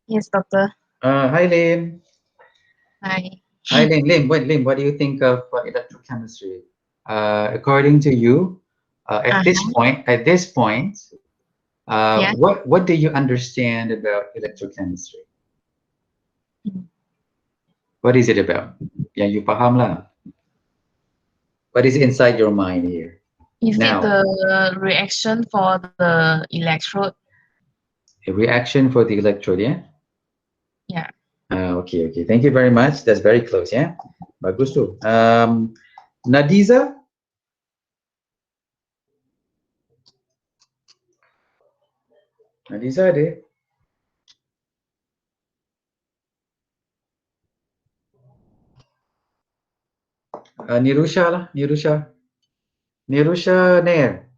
Yes, doctor. Hi, Lim. Hi. Hi, Lim. Lim, what do you think of electrochemistry? According to you, Uh-huh. at this point, Yeah. what do you understand about electrochemistry? What is it about? Yeah, you paham lah. What is inside your mind here Is it now? the reaction for the electrode? A reaction for the electrode, yeah? Yeah. Okay. Thank you very much. That's very close, yeah? Bagus tu. Nadiza? Nadiza ada? Nirusha lah, Nirusha. Nirusha Nair.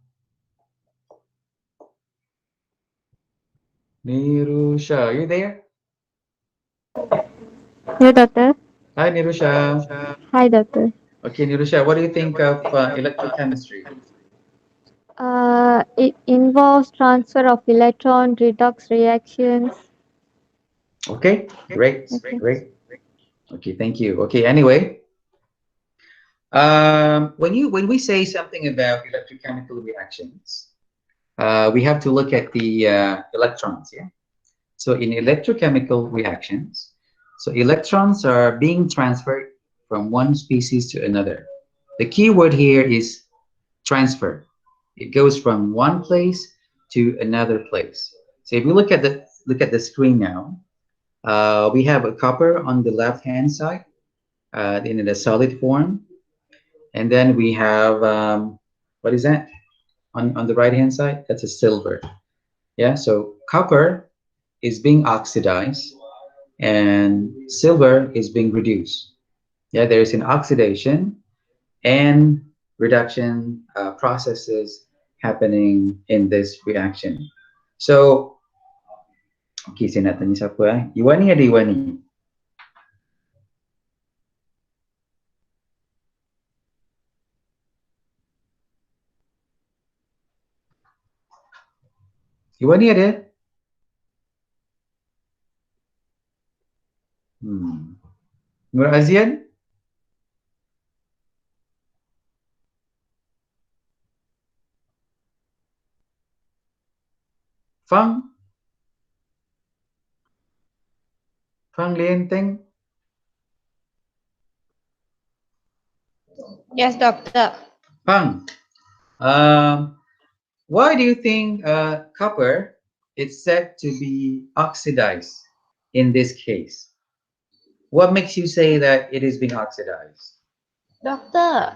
Nirusha, are you there? Yeah, doctor. Hi, Nirusha. Hi, doctor. Okay, Nirusha, what do you think of electrochemistry? It involves transfer of electron redox reactions. Okay, great, Okay. great. Okay, thank you. Okay, anyway, when we say something about electrochemical reactions, we have to look at the electrons. Yeah. So in electrochemical reactions, so electrons are being transferred from one species to another. The key word here is transfer. It goes from one place to another place. So if you look at the screen now, we have a copper on the left hand side in a solid form, and then we have what is that on the right hand side? That's a silver. Yeah. So copper is being oxidized, and silver is being reduced. Yeah, there is an oxidation and reduction processes happening in this reaction. So, okay, saya nak tanya siapa Iwani ada Iwani? Iwani ada? Nur Azian? Fang? Fang Lienteng? Yes, doctor. Fang, um, why do you think copper is said to be oxidized in this case? What makes you say that it is being oxidized? Doctor,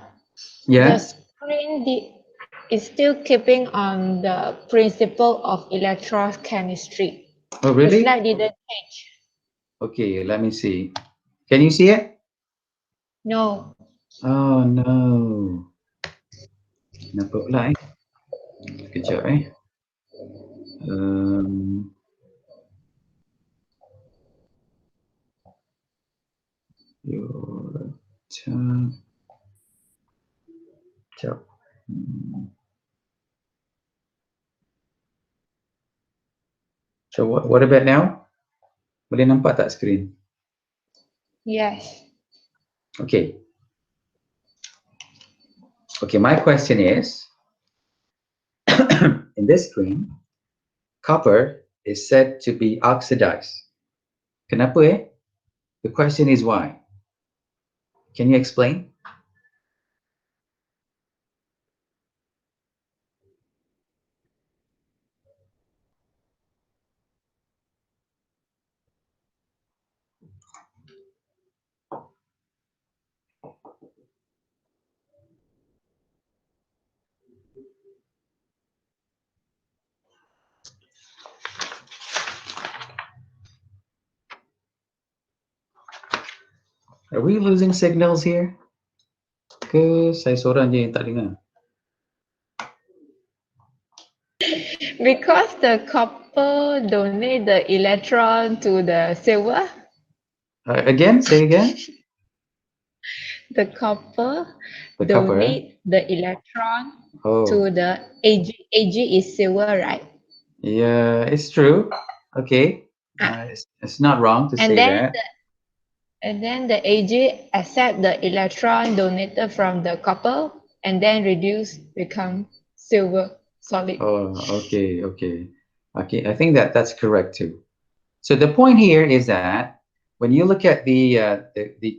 the Yeah? screen is still keeping on the principle of electrochemistry. Oh, The really? slide didn't change. Okay, let me see. Can you see it? No. Oh, no. Kenapa pula Sekejap Um, your tab. Sekejap. So what about now? Boleh nampak tak screen? Yes. Okay. Okay, my question is, in this screen, copper is said to be oxidized. Kenapa The question is why? Can you explain? Are we losing signals here? Ke saya seorang je yang tak dengar? Because the copper donate the electron to the silver, Again, say again. the copper The copper. donate the electron Oh, to the Ag. Ag is silver, right? yeah, it's true. Okay. It's not wrong to say that. And then the Ag accept the electron donated from the copper and then reduce become silver solid. Oh, okay. I think that's correct too. So the point here is that when you look at the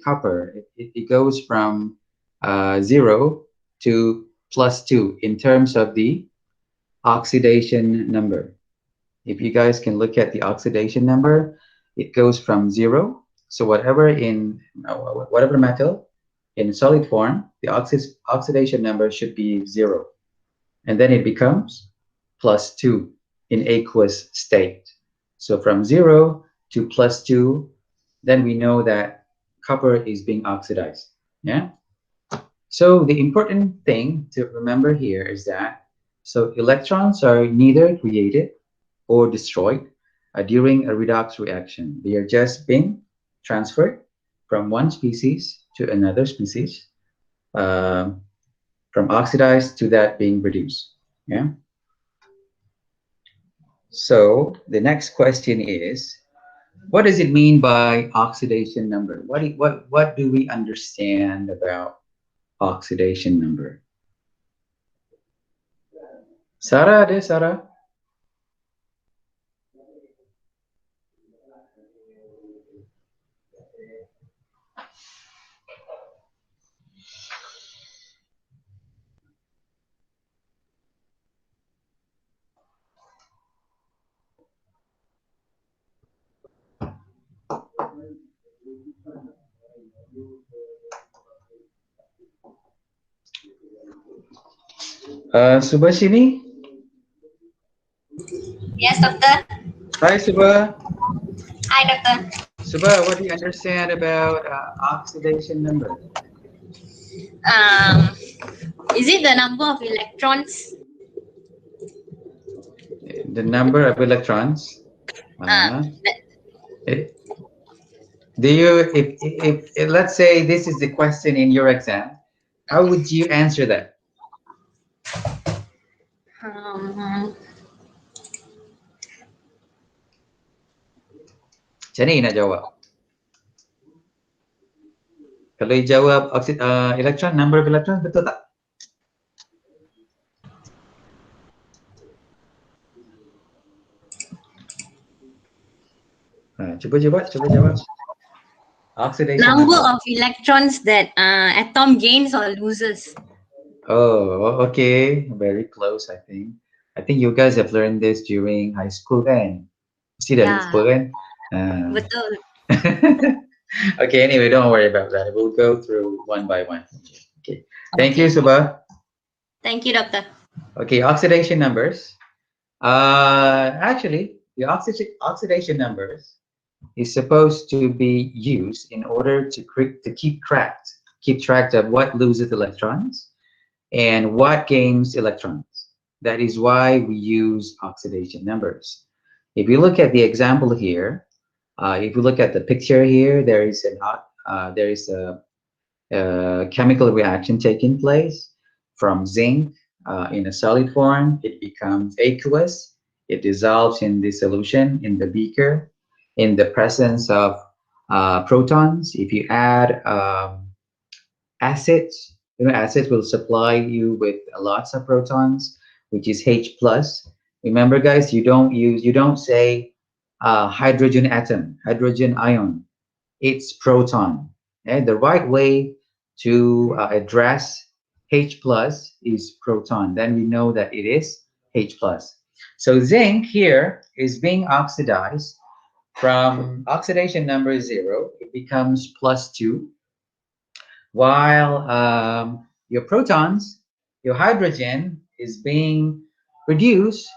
copper, it goes from 0 to +2 in terms of the oxidation number. If you guys can look at the oxidation number, it goes from 0. So whatever metal in solid form, the oxidation number should be 0. And then it becomes +2 in aqueous state. So from 0 to +2, then we know that copper is being oxidized. Yeah. So the important thing to remember here is that electrons are neither created or destroyed during a redox reaction. They are just being transferred from one species to another species, from oxidized to that being reduced. Yeah. So the next question is, what does it mean by oxidation number? What do we understand about oxidation number? Sarah, Sarah. Subhashini? Yes, doctor. Hi, Subha. Hi, doctor. Subha, what do you understand about oxidation number? Is it the number of electrons? The number of electrons. Do you, if let's say this is the question in your exam, how would you answer that? Macam ni nak jawab? Kalau jawab electron, number of electrons, betul tak? Cuba jawab. Oxidation number of electrons that atom gains or loses. Oh, okay. Very close, I think. I think you guys have learned this during high school kan? Mesti dah lupa kan? Betul. Okay, anyway, don't worry about that. We'll go through one by one. Okay. Thank you, Subha. Thank you, doctor. Okay, oxidation numbers. Actually, the oxidation numbers is supposed to be used in order to keep track of what loses electrons and what gains electrons. That is why we use oxidation numbers. If you look at the example here, if you look at the picture here, there is a chemical reaction taking place from zinc in a solid form. It becomes aqueous. It dissolves in the solution in the beaker in the presence of protons. If you add acids, acids will supply you with lots of protons, which is H plus. Remember, guys, you don't say hydrogen atom, hydrogen ion. It's proton. Okay? The right way to address H plus is proton. Then we know that it is H plus. So zinc here is being oxidized from oxidation number 0. It becomes +2. While your protons, your hydrogen is being reduced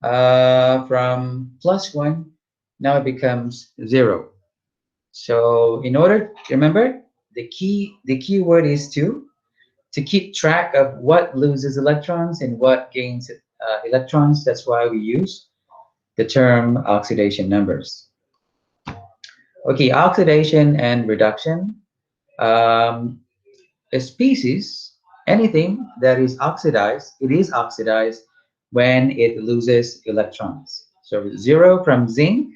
from +1. Now it becomes 0. So in order, remember, the key word is to keep track of what loses electrons and what gains electrons. That's why we use the term oxidation numbers. Okay, oxidation and reduction. A species, anything that is oxidized, it is oxidized when it loses electrons. So 0 from zinc,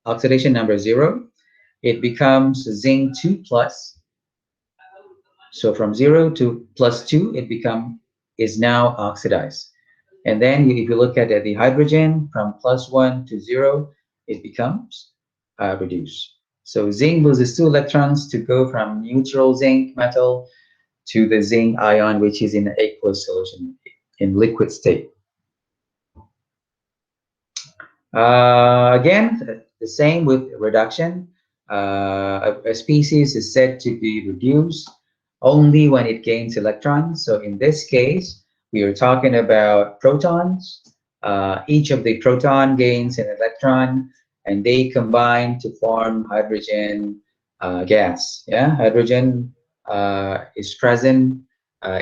oxidation number 0, it becomes zinc 2 plus. So from 0 to plus 2, it is now oxidized. And then if you look at the hydrogen, from plus 1 to 0, it becomes reduced. So zinc loses 2 electrons to go from neutral zinc metal to the zinc ion, which is in the aqueous solution in liquid state. Again, the same with reduction. A species is said to be reduced only when it gains electrons. So in this case, we are talking about protons. Each of the proton gains an electron, and they combine to form hydrogen gas. Yeah, hydrogen is present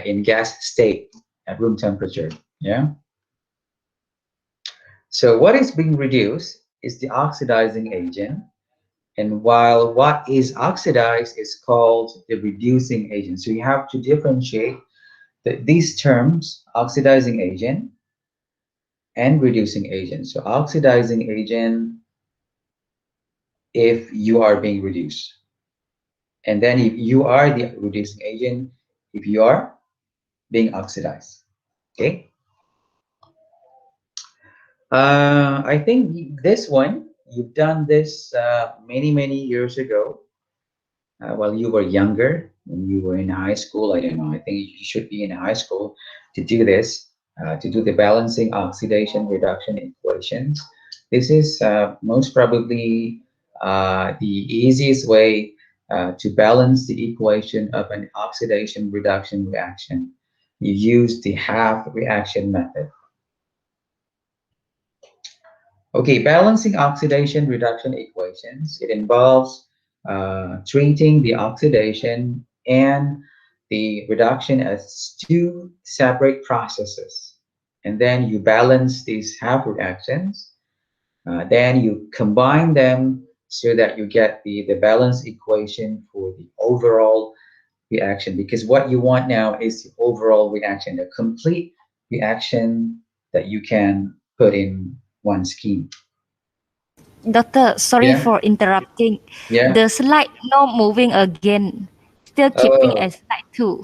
in gas state at room temperature. Yeah. So what is being reduced is the oxidizing agent, and while what is oxidized is called the reducing agent. So you have to differentiate these terms, oxidizing agent and reducing agent. So oxidizing agent, if you are being reduced, and then if you are the reducing agent, if you are being oxidized. Okay. I think this one, you've done this many years ago, while you were younger, when you were in high school. I don't know, I think you should be in high school to do this, to do the balancing oxidation reduction equations. This is most probably the easiest way to balance the equation of an oxidation reduction reaction. You use the half reaction method. Okay, balancing oxidation reduction equations. It involves treating the oxidation and the reduction as two separate processes. And then you balance these half reactions. Then you combine them so that you get the balance equation for the overall reaction. Because what you want now is the overall reaction, the complete reaction that you can put in one scheme. Doctor, sorry Yeah. for interrupting. Yeah. The slide not moving again. Still keeping Oh, as slide 2.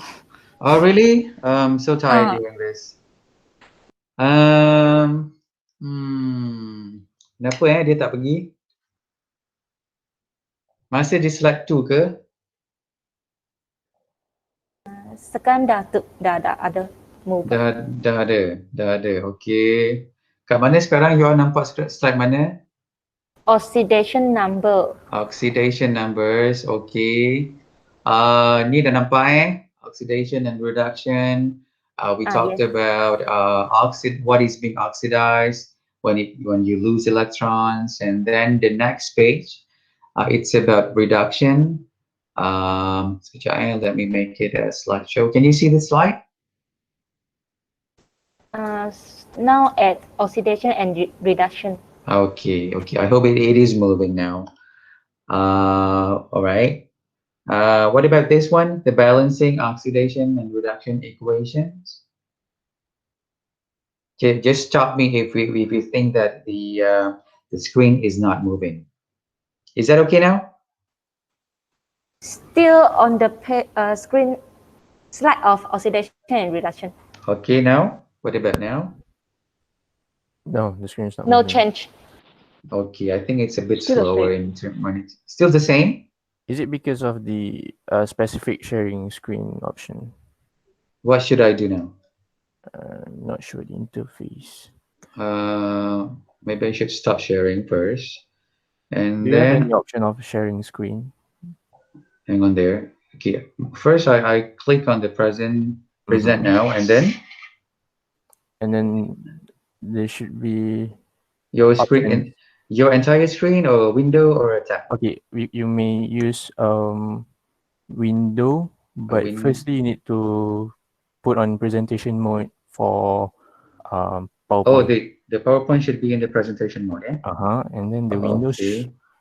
oh, really? I'm so tired Uh, doing this. Um, Kenapa dia tak pergi? Masih di slide 2 ke? Sekarang dah ada move. Dah ada. Okey. Kat mana sekarang? You all nampak slide mana? Oxidation number. Oxidation numbers. Okey. Ni dah nampak oxidation and reduction. We talked Yes. about what is being oxidized when you lose electrons, and then the next page, it's about reduction. Let me make it a slideshow. Can you see the slide? Now at oxidation and reduction. Okay. I hope it is moving now. All right. What about this one? The balancing oxidation and reduction equations. Okay, just stop me if you think that the screen is not moving. Is that okay now? Still on the screen slide of oxidation and reduction. Okay, now? What about now? No, the screen is not No moving. change. Okay, I think it's a bit Still the slower when it's still the same. Is it because of the specific sharing screen option? What should I do now? Not sure the interface. Maybe I should stop sharing first. And Do you have then any option of sharing screen? hang on there. Okay, first I click on the present now, and then there should be your screen options. your entire screen or window or a tab. Okay, you may use window, but window. firstly you need to put on presentation mode for PowerPoint. Oh, the PowerPoint should be in the presentation mode, yeah? And then the Windows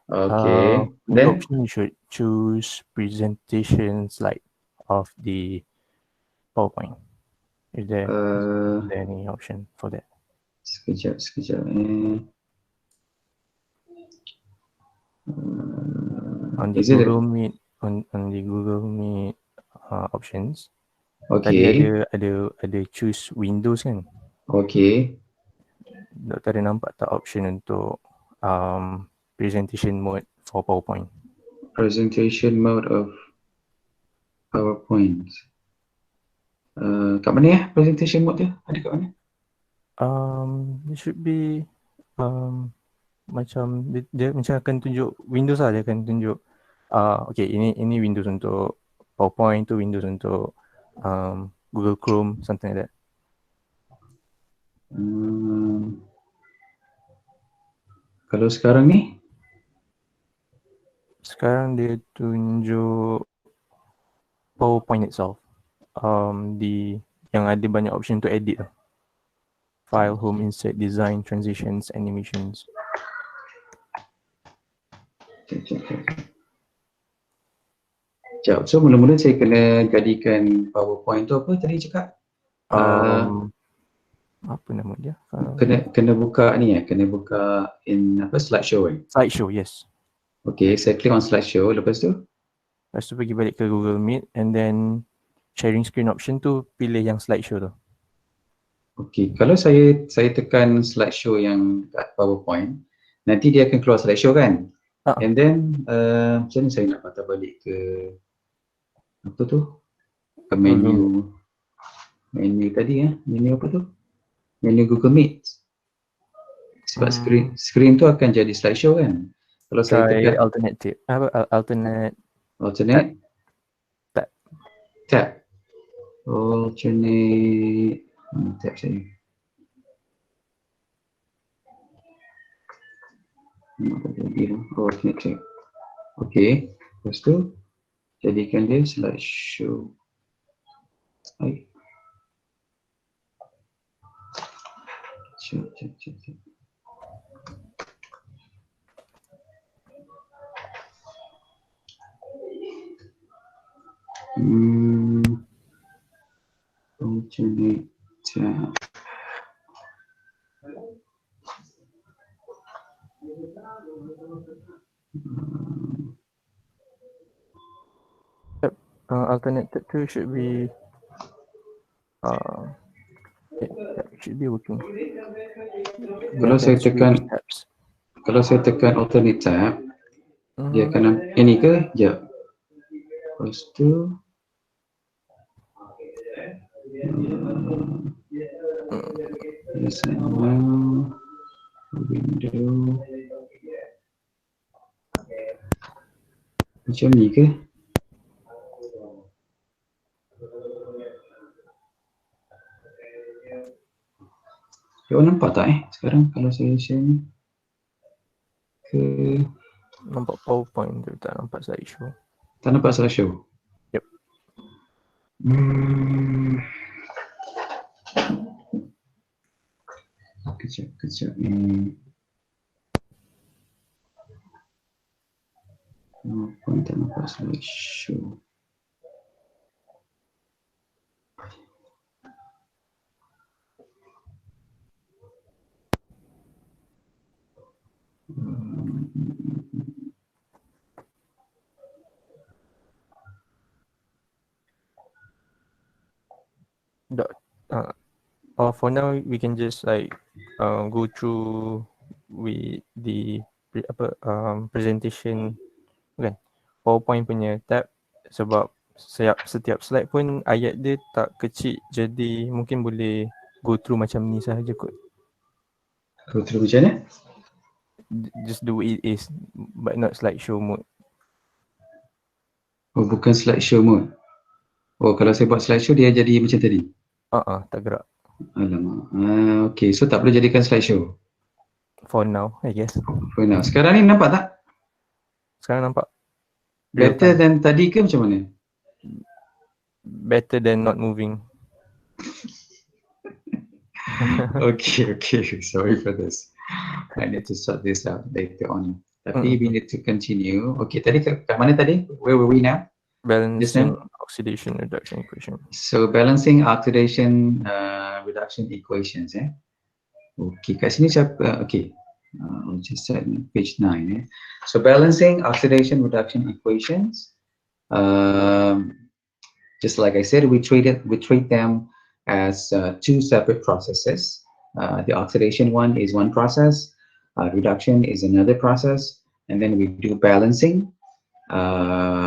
Okay. the Then option you should choose presentation slide of the PowerPoint. Is there any option for that? Sekejap. On the Is it Google Meet, on the Google Meet options. okay? Tadi ada choose Windows kan? Okay. Doktor ada nampak tak option untuk presentation mode for PowerPoint? Presentation mode of PowerPoint. Kat mana ya presentation mode dia? Ada kat mana? It should be macam dia macam akan tunjuk Windows lah, dia akan tunjuk okay, ini Windows untuk PowerPoint, tu Windows untuk Google Chrome, something like that. Kalau sekarang ni? Sekarang dia tunjuk PowerPoint itself. Yang ada banyak option untuk edit lah. File, home, insert, design, transitions, animations. Sekejap. So mula-mula saya kena jadikan PowerPoint tu apa tadi cakap? Apa nama dia? Kena buka ni ya, kena buka in apa slideshow kan? Slideshow, yes. Okay, saya klik on slideshow, lepas tu pergi balik ke Google Meet and then sharing screen option tu pilih yang slideshow tu. okay, kalau saya tekan slideshow yang kat PowerPoint, nanti dia akan keluar slideshow kan? And then macam mana saya nak patah balik ke apa tu? Ke menu tadi ya, menu apa tu? Menu Google Meet. Sebab screen tu akan jadi slideshow kan? Kalau saya tekan alternate tab. Alternate tab saya. Alternate tab. Okay, lepas tu jadikan dia slideshow. Cek. Alternate tab. Alternate tab tu should be should be working. Kalau saya tekan alternate tab, dia akan ini ke? Sekejap. Lepas tu window macam ni ke? Awak nampak tak sekarang kalau saya share ni? Nampak PowerPoint tu, tak nampak slideshow. Tak nampak slideshow? Yep. Kejap ni. PowerPoint tak nampak slideshow. For now we can just like go through with the presentation kan, PowerPoint punya tab, sebab setiap slide pun ayat dia tak kecil, jadi mungkin boleh go through macam ni sahaja kot. Go through macam mana? Just the way it is, but not slideshow mode. Oh, bukan slideshow mode. Oh, kalau saya buat slideshow dia jadi macam tadi? Tak gerak. Alamak. Okay, so tak boleh jadikan slideshow? For now, I guess. For now. Sekarang ni nampak tak? Sekarang nampak. Better than tadi ke macam mana? Better than not moving. Okay. Sorry for this. I need to sort this out later on. Tapi we need to continue. Okay, tadi kat mana tadi? Where were we now? Balancing oxidation reduction equation. So balancing oxidation reduction equations. Okay, kat sini siapa? Okay. Just set page 9. So balancing oxidation reduction equations. Just like I said, we treat them as two separate processes. The oxidation one is one process, reduction is another process, and then we do balancing.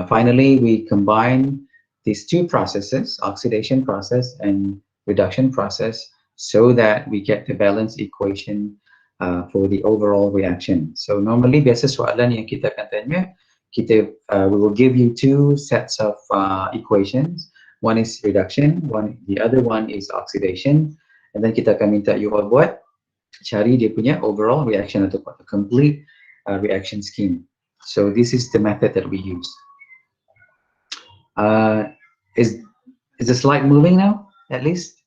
Finally, we combine these two processes, oxidation process and reduction process, so that we get the balance equation for the overall reaction. So normally biasa soalan yang kita akan tanya, we will give you two sets of equations. One is reduction, the other one is oxidation, and then kita akan minta you all buat cari dia punya overall reaction atau complete reaction scheme. So this is the method that we use. Is the slide moving now, at least?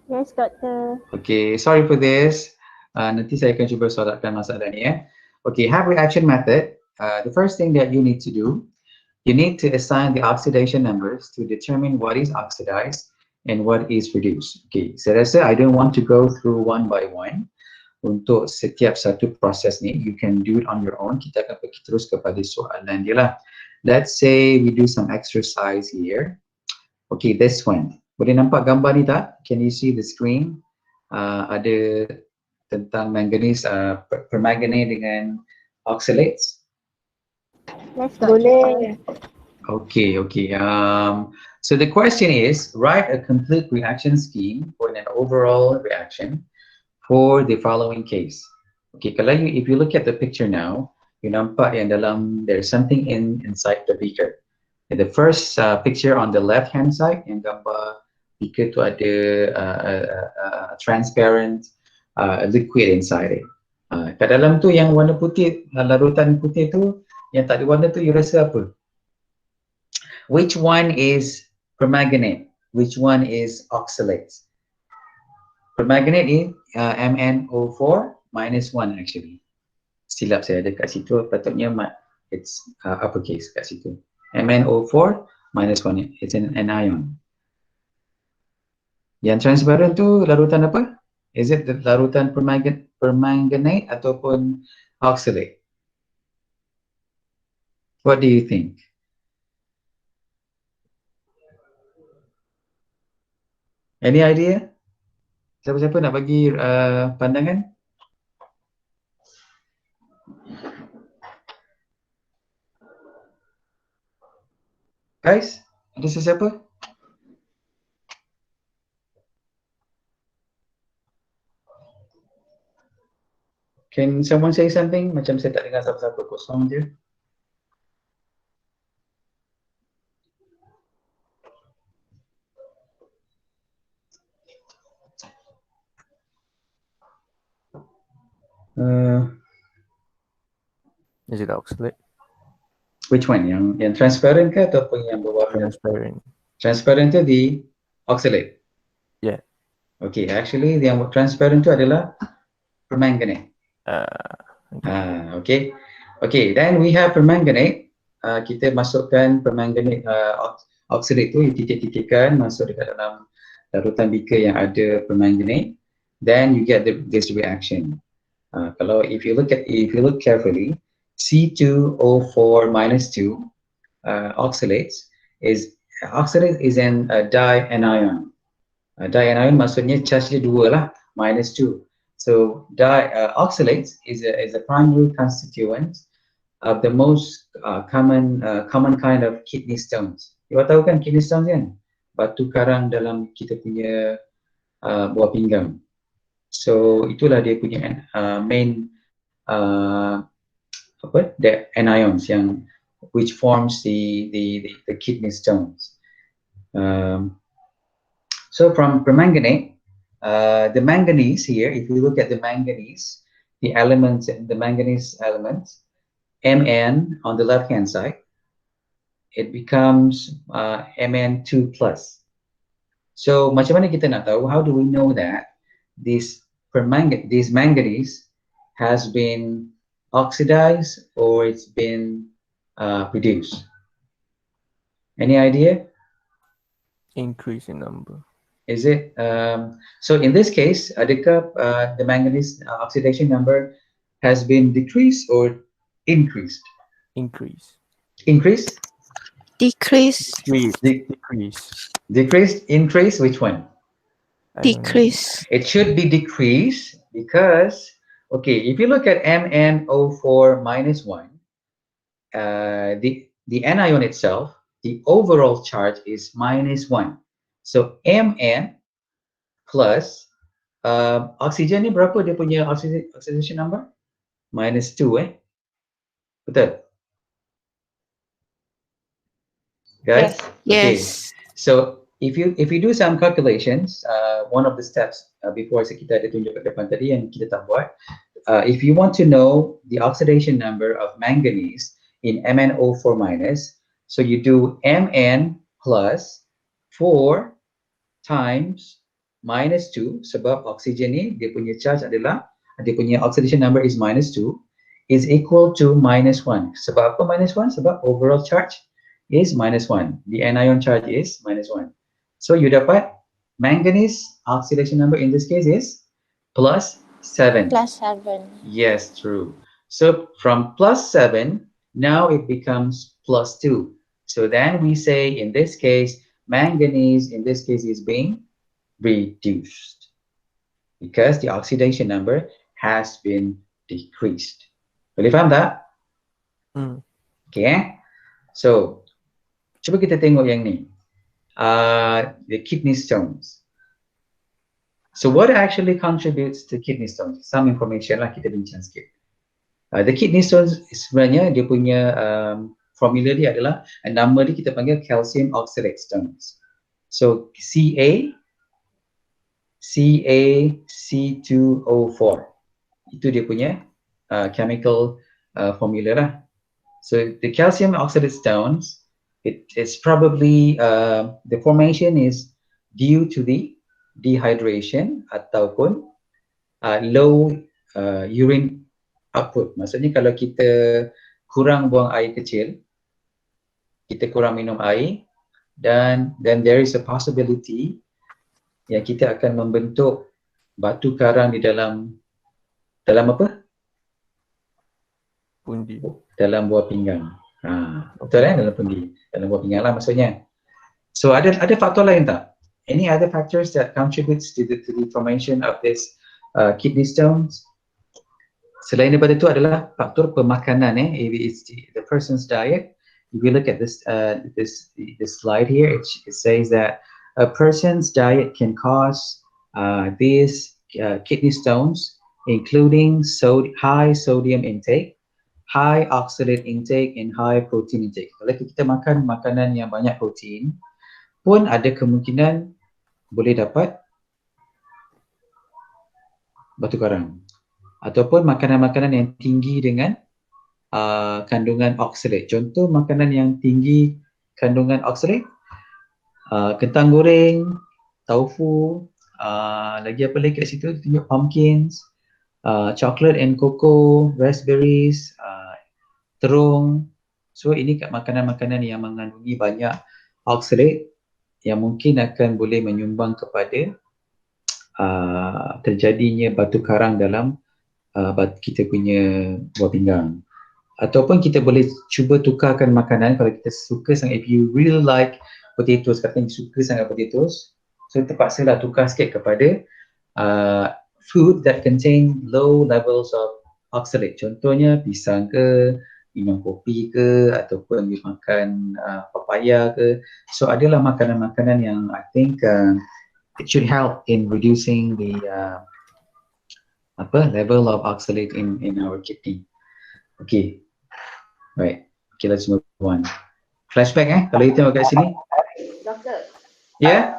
Yes, Doctor. Okay, sorry for this. Nanti saya akan cuba solatkan masalah ni ya. Okay, have reaction method. The first thing that you need to do, you need to assign the oxidation numbers to determine what is oxidized and what is reduced. Okay, saya rasa I don't want to go through one by one. Untuk setiap satu proses ni, you can do it on your own. Kita akan pergi terus kepada soalan dia lah. Let's say we do some exercise here. Okay, this one. Boleh nampak gambar ni tak? Can you see the screen? Ada tentang manganese, permanganate dengan oxalates. Yes, Boleh. Okay. So the question is, write a complete reaction scheme for an overall reaction for the following case. Okay, kalau if you look at the picture now, you nampak yang dalam there's something inside the beaker. And the first picture on the left hand side, yang gambar beaker tu ada transparent liquid inside it. Kat dalam tu yang warna putih, larutan putih tu, yang tak ada warna tu, you rasa apa? Which one is permanganate? Which one is oxalates? Permanganate is MnO4 minus 1 actually. Silap saya ada kat situ, patutnya it's uppercase kat situ. MnO4 minus 1, it's an anion. Yang transparent tu larutan apa? Is it the larutan permanganate ataupun oxalate? What do you think? Any idea? Siapa-siapa nak bagi pandangan? Guys, ada sesiapa? Can someone say something? Macam saya tak dengar siapa-siapa, kosong je. Is it oxalate? Which one? Yang transparent ke ataupun yang berwarna? Transparent. Transparent tu di oxalate? Yeah. Okay, actually yang transparent tu adalah permanganate. Okay. Okay, then we have permanganate. Kita masukkan permanganate oxalate tu, titik-titikkan masuk dekat dalam larutan beaker yang ada permanganate. Then you get this reaction. Kalau if you look carefully, C2O4 minus 2 oxalate is an dianion. Dianion maksudnya charge dia 2 lah, minus 2. So oxalate is a primary constituent of the most common kind of kidney stones. You tahu kan kidney stones kan? Batu karang dalam kita punya buah pinggang. So itulah dia punya main the anions yang which forms the kidney stones. So from permanganate, the manganese here, if you look at the manganese, the manganese elements, Mn on the left hand side, it becomes Mn2 plus. So macam mana kita nak tahu? How do we know that this manganese has been oxidized or it's been reduced? Any idea? Increase in number. Is it? So in this case, adakah the manganese oxidation number has been decreased or increased? Increase. Increased? Decrease. Decrease. Decreased? Increase? Which one? I don't know. Decrease. It should be decreased because, okay, if you look at MnO4 minus 1, the anion itself, the overall charge is minus 1. So Mn plus oxygen ni berapa dia punya oxidation number? Minus 2 Betul? Guys? Yes. Okay. Yes. So if you do some calculations, one of the steps before kita ada tunjuk kat depan tadi yang kita tak buat, if you want to know the oxidation number of manganese in MnO4 minus, so you do Mn plus 4 times minus 2 sebab oksigen ni dia punya charge adalah, dia punya oxidation number is minus 2 is equal to minus 1. Sebab apa minus 1? Sebab overall charge is minus 1. The anion charge is minus 1. So you dapat manganese oxidation number in this case is plus 7. Plus 7. Yes, true. So from plus 7, now it becomes plus 2. So then we say in this case, manganese in this case is being reduced because the oxidation number has been decreased. Boleh faham tak? Okay. So, cuba kita tengok yang ni. The kidney stones. So what actually contributes to kidney stones? Some information lah kita bincang sikit. The kidney stones sebenarnya dia punya formula dia adalah, nama dia kita panggil calcium oxalate stones. So CaC2O4 itu dia punya chemical formula lah. So the calcium oxalate stones, it's probably the formation is due to the dehydration ataupun low urine output. Maksudnya kalau kita kurang buang air kecil, kita kurang minum air, dan then there is a possibility yang kita akan membentuk batu karang di dalam apa? Pundi. Dalam buah pinggang. Betul dalam pundi, dalam buah pinggang lah maksudnya. So ada faktor lain tak? Any other factors that contributes to the formation of this kidney stones? Selain daripada itu adalah faktor pemakanan. If it's the person's diet. If you look at this slide here, it says that a person's diet can cause these kidney stones, including high sodium intake, high oxalate intake, and high protein intake. Kalau kita makan makanan yang banyak protein, pun ada kemungkinan boleh dapat batu karang. Ataupun makanan-makanan yang tinggi dengan kandungan oxalate. Contoh makanan yang tinggi kandungan oxalate, kentang goreng, tofu, lagi apa lagi kat situ, tunjuk pumpkins, chocolate and cocoa, raspberries, terung. So ini makanan-makanan yang mengandungi banyak oxalate yang mungkin akan boleh menyumbang kepada terjadinya batu karang dalam kita punya buah pinggang. Ataupun kita boleh cuba tukarkan makanan. Kalau kita suka sangat, if you really like potatoes, katanya suka sangat potatoes, so terpaksalah tukar sikit kepada food that contain low levels of oxalate. Contohnya pisang ke, minum kopi ke, ataupun you makan papaya ke. So adalah makanan-makanan yang I think it should help in reducing the level of oxalate in our kidney. Okay, right. Okay, let's move on. Flashback kalau kita tengok kat sini. Doctor. Yeah.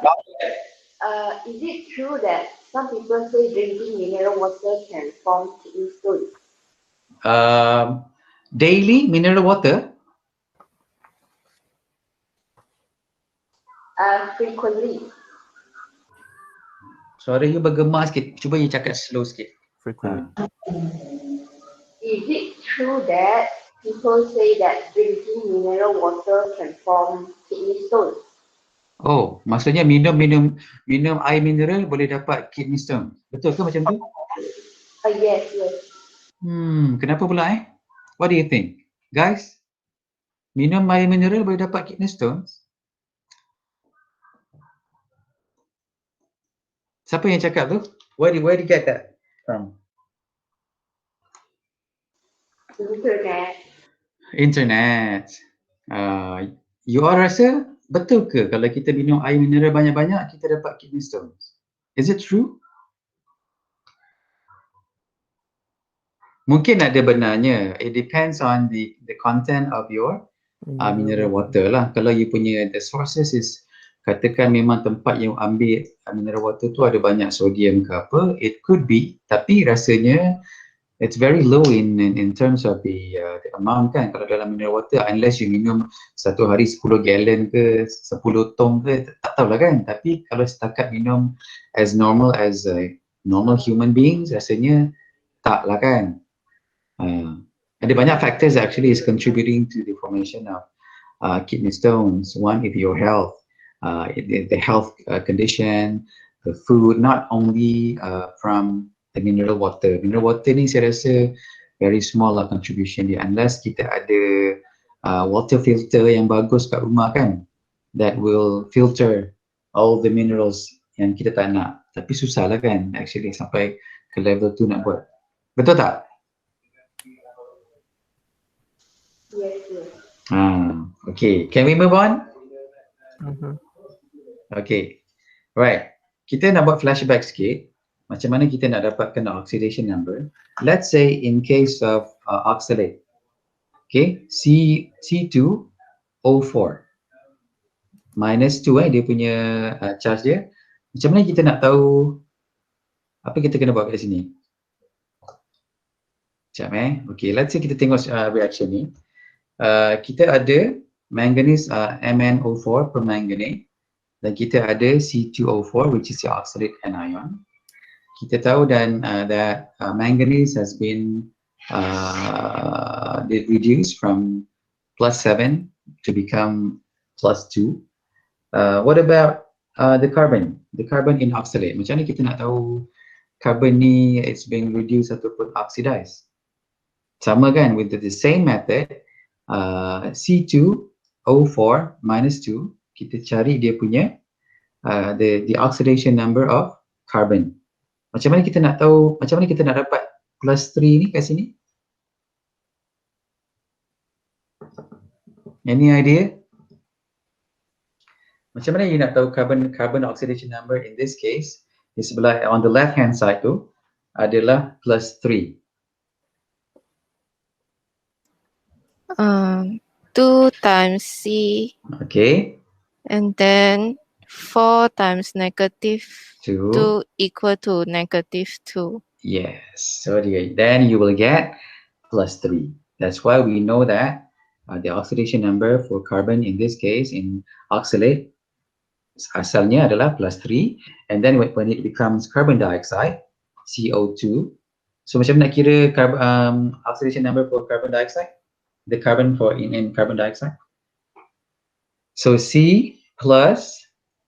Is it true that some people say drinking mineral water can form kidney stones? Daily mineral water. Frequently. Suara you bergema sikit. Cuba you cakap slow sikit. Frequently. Is it true that people say that drinking mineral water can form kidney stones? Oh, maksudnya minum air mineral boleh dapat kidney stone. Betul ke macam tu? Yes, yes. Kenapa pula What do you think? Guys, minum air mineral boleh dapat kidney stones? Siapa yang cakap tu? Where do you get that from? Internet. Internet. You all rasa betul ke kalau kita minum air mineral banyak-banyak kita dapat kidney stones? Is it true? Mungkin ada benarnya. It depends on the content of your mineral water lah. Kalau you punya the sources is katakan memang tempat yang ambil mineral water tu ada banyak sodium ke apa, it could be. Tapi rasanya it's very low in terms of the amount kan. Kalau dalam mineral water, unless you minum satu hari 10 gallon ke 10 tong ke, tak tahulah kan. Tapi kalau setakat minum as normal as normal human beings, rasanya tak lah kan. Ada banyak factors actually is contributing to the formation of kidney stones. One, if your health, the health condition, the food, not only from the mineral water. Mineral water ni saya rasa very small lah contribution dia, unless kita ada water filter yang bagus kat rumah kan, that will filter all the minerals yang kita tak nak. Tapi susah lah kan actually sampai ke level tu nak buat. Betul tak? Yes, yes. Okay, can we move on? Okay, right. Kita nak buat flashback sikit. Macam mana kita nak dapatkan oxidation number? Let's say in case of oxalate, okay, C2O4 minus 2 dia punya charge dia. Macam mana kita nak tahu apa kita kena buat kat sini? Sekejap Okay, let's say kita tengok reaction ni. Kita ada manganese MnO4 permanganate dan kita ada C2O4 which is the oxalate anion. Kita tahu dan that manganese has been reduced from +7 to become +2. What about the carbon? The carbon in oxalate. Macam mana kita nak tahu carbon ni it's being reduced ataupun oxidized? Sama kan with the same method. C2O4 minus 2, kita cari dia punya the oxidation number of carbon. Macam mana kita nak tahu, macam mana kita nak dapat +3 ni kat sini? Any idea? Macam mana you nak tahu carbon oxidation number in this case? Di sebelah on the left hand side tu adalah +3. 2 times C. Okay. And then 4 times -2 2 equal to -2. Yes. So then you will get +3. That's why we know that the oxidation number for carbon in this case in oxalate asalnya adalah +3, and then when it becomes carbon dioxide, CO2. So macam nak kira oxidation number for carbon dioxide? The carbon for in carbon dioxide. So C plus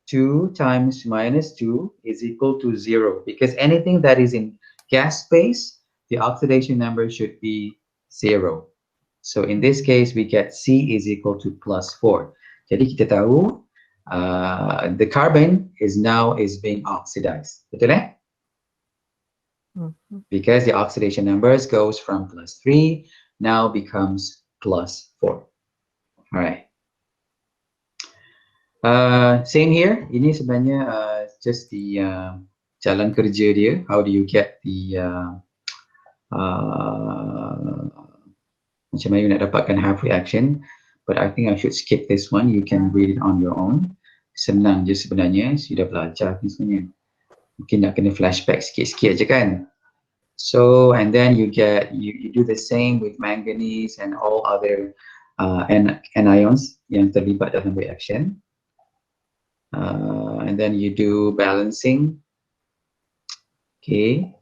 2 times -2 is equal to 0, because anything that is in gas phase, the oxidation number should be 0. So in this case, we get C is equal to +4. Jadi kita tahu the carbon is being oxidized. Betul Because the oxidation numbers goes from +3 now becomes +4. All right. Same here. Ini sebenarnya just the jalan kerja dia. How do you get the macam mana you nak dapatkan half reaction? But I think I should skip this one. You can read it on your own. Senang je sebenarnya. Sudah belajar ni sebenarnya. Mungkin nak kena flashback sikit-sikit aja kan. So and then you do the same with manganese and all other anions yang terlibat dalam reaction. And then you do balancing. Okay.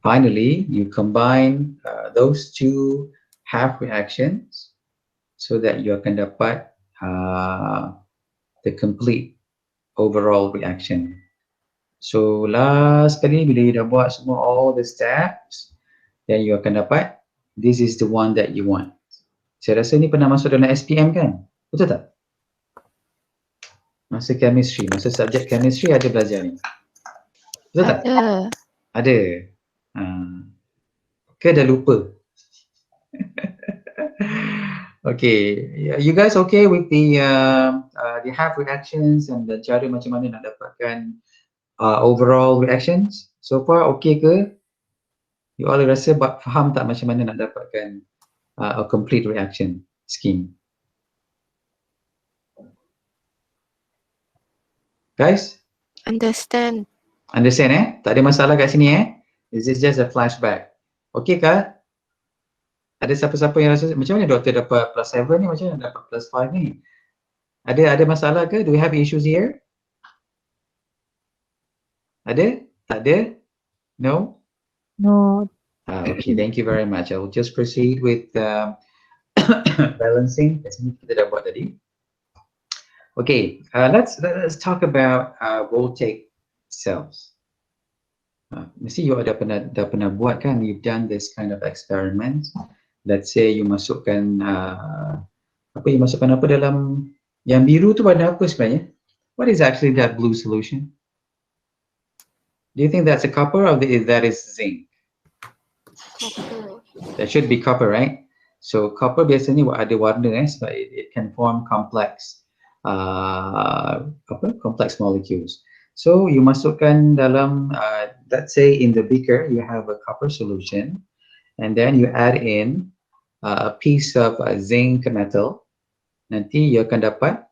Finally, you combine those two half reactions so that you akan dapat the complete overall reaction. So last kali bila you dah buat semua all the steps, then you akan dapat this is the one that you want. Saya rasa ni pernah masuk dalam SPM kan? Betul tak? Masa chemistry, masa subjek chemistry ada belajar ni. Betul tak? Ada. Ke dah lupa? Okay, you guys okay with the half reactions and the cara macam mana nak dapatkan overall reactions? So far okay ke? You all rasa faham tak macam mana nak dapatkan a complete reaction scheme? Guys? Understand. Understand Tak ada masalah kat sini This is just a flashback. Okay ke? Ada siapa-siapa yang rasa macam mana doktor dapat plus 7 ni, macam mana dapat plus 5 ni? Ada masalah ke? Do we have issues here? Ada? Tak ada? No? No. Okay, thank you very much. I will just proceed with balancing. Kat sini kita dah buat tadi. Okay, let's talk about voltaic cells. Mesti you dah pernah buat kan? You've done this kind of experiment. Let's say you masukkan apa dalam yang biru tu warna apa sebenarnya? What is actually that blue solution? Do you think that's a copper or that is zinc? That should be copper, right? So copper biasanya ada warna sebab it can form complex complex molecules. So you masukkan dalam let's say in the beaker you have a copper solution, and then you add in a piece of zinc metal. Nanti you akan dapat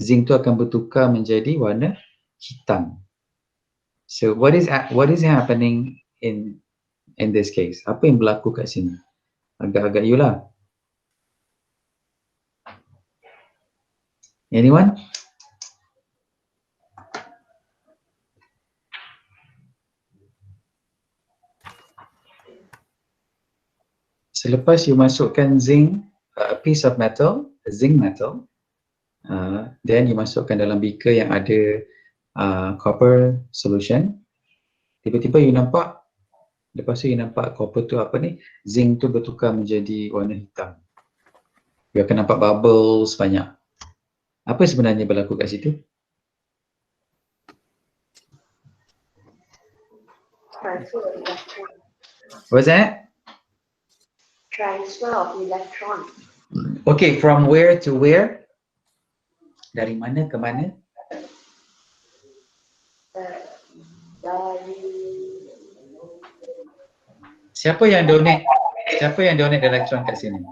zinc tu akan bertukar menjadi warna hitam. So what is happening in this case? Apa yang berlaku kat sini? Agak-agak you lah. Anyone? Selepas you masukkan zinc, a piece of metal, a zinc metal, then you masukkan dalam beaker yang ada copper solution. Tiba-tiba you nampak, lepas tu you nampak copper tu zinc tu bertukar menjadi warna hitam. You akan nampak bubbles banyak. Apa sebenarnya berlaku kat situ? Transfer of electron. What's that? Transfer of electron. Okay, from where to where? Dari mana ke mana? Dari Siapa yang donate elektron kat sini?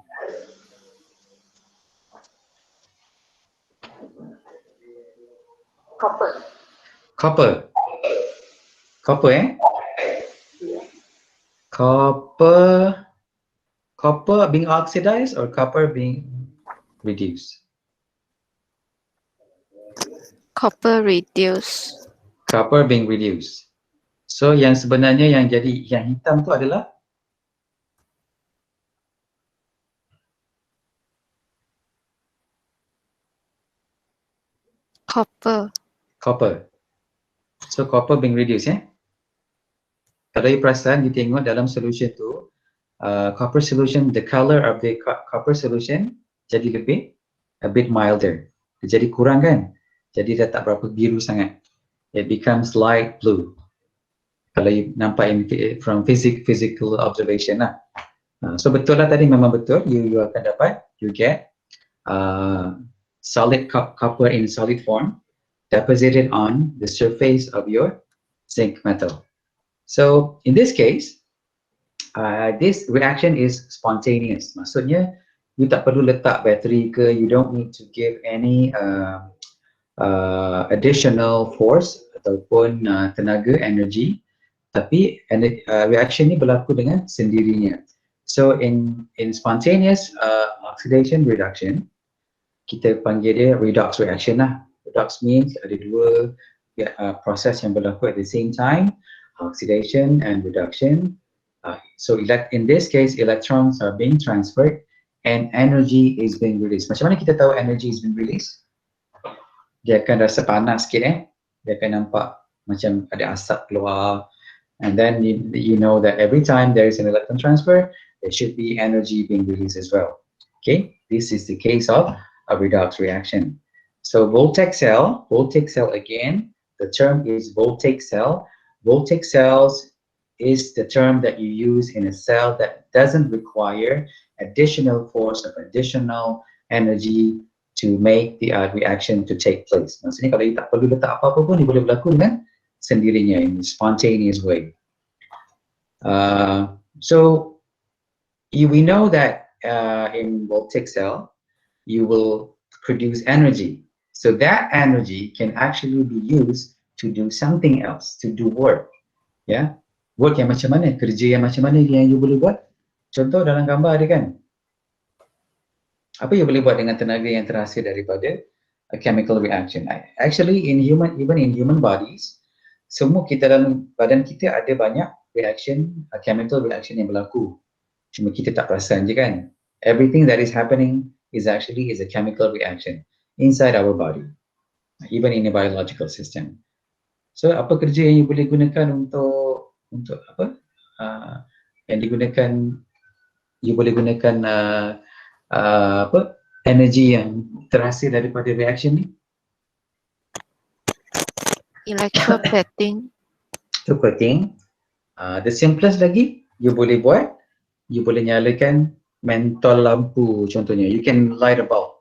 copper. Copper Yeah. Copper being oxidized or copper being reduced? Copper reduce. Copper being reduced. So yang sebenarnya yang hitam tu adalah copper. So copper being reduced Kalau you perasan, you tengok dalam solution tu, copper solution, the color of the copper solution jadi a bit milder. Dia jadi kurang kan? Jadi dah tak berapa biru sangat. It becomes light blue. Kalau you nampak from physical observation lah. So betul lah tadi, memang betul. You akan dapat, you get solid copper in solid form deposited on the surface of your zinc metal. So in this case, this reaction is spontaneous. Maksudnya, you tak perlu letak bateri ke, you don't need to give any additional force ataupun tenaga, energy. Tapi reaction ni berlaku dengan sendirinya. So in spontaneous oxidation reduction, kita panggil dia redox reaction lah. Redox means ada dua proses yang berlaku at the same time, oxidation and reduction. So in this case, electrons are being transferred and energy is being released. Macam mana kita tahu energy is being released? dia akan rasa panas sikit dia akan nampak macam ada asap keluar, and then you know that every time there is an electron transfer there should be energy being released as well. Okay, this is the case of a redox reaction. So voltaic cell again, the term is voltaic cell. Voltaic cells is the term that you use in a cell that doesn't require additional force or additional energy to make the reaction to take place. Maksudnya kalau you tak perlu letak apa-apa pun, dia boleh berlaku dengan sendirinya in a spontaneous way. So we know that in voltaic cell, you will produce energy. So that energy can actually be used to do something else, to do work. Yeah, work yang macam mana, kerja yang macam mana yang you boleh buat. Contoh dalam gambar dia kan, apa you boleh buat dengan tenaga yang terhasil daripada a chemical reaction. Actually even in human bodies, semua kita dalam badan kita ada banyak reaction, chemical reaction yang berlaku. Cuma kita tak perasan je kan. Everything that is happening is actually a chemical reaction inside our body, even in a biological system. So apa kerja yang you boleh gunakan untuk apa? Yang digunakan, you boleh gunakan apa? Energi yang terhasil daripada reaction ni? Electroplating. Electroplating. The simplest lagi, you boleh buat, you boleh nyalakan mentol lampu contohnya. You can light a bulb.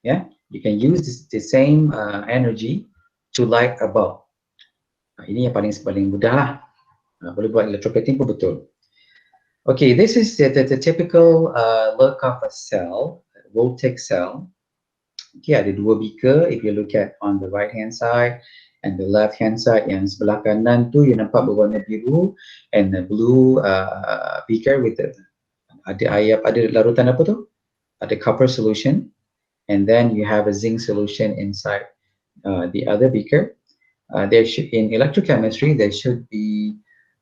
Yeah, you can use the same energy to light a bulb. Ini yang paling mudah lah. Boleh buat electroplating pun betul. Okay, this is the typical look of a cell, a voltaic cell. Okay, ada dua beaker. If you look at on the right hand side and the left hand side, yang sebelah kanan tu you nampak berwarna biru, and the blue beaker with the ada larutan apa tu? Ada copper solution, and then you have a zinc solution inside the other beaker. In electrochemistry, there should be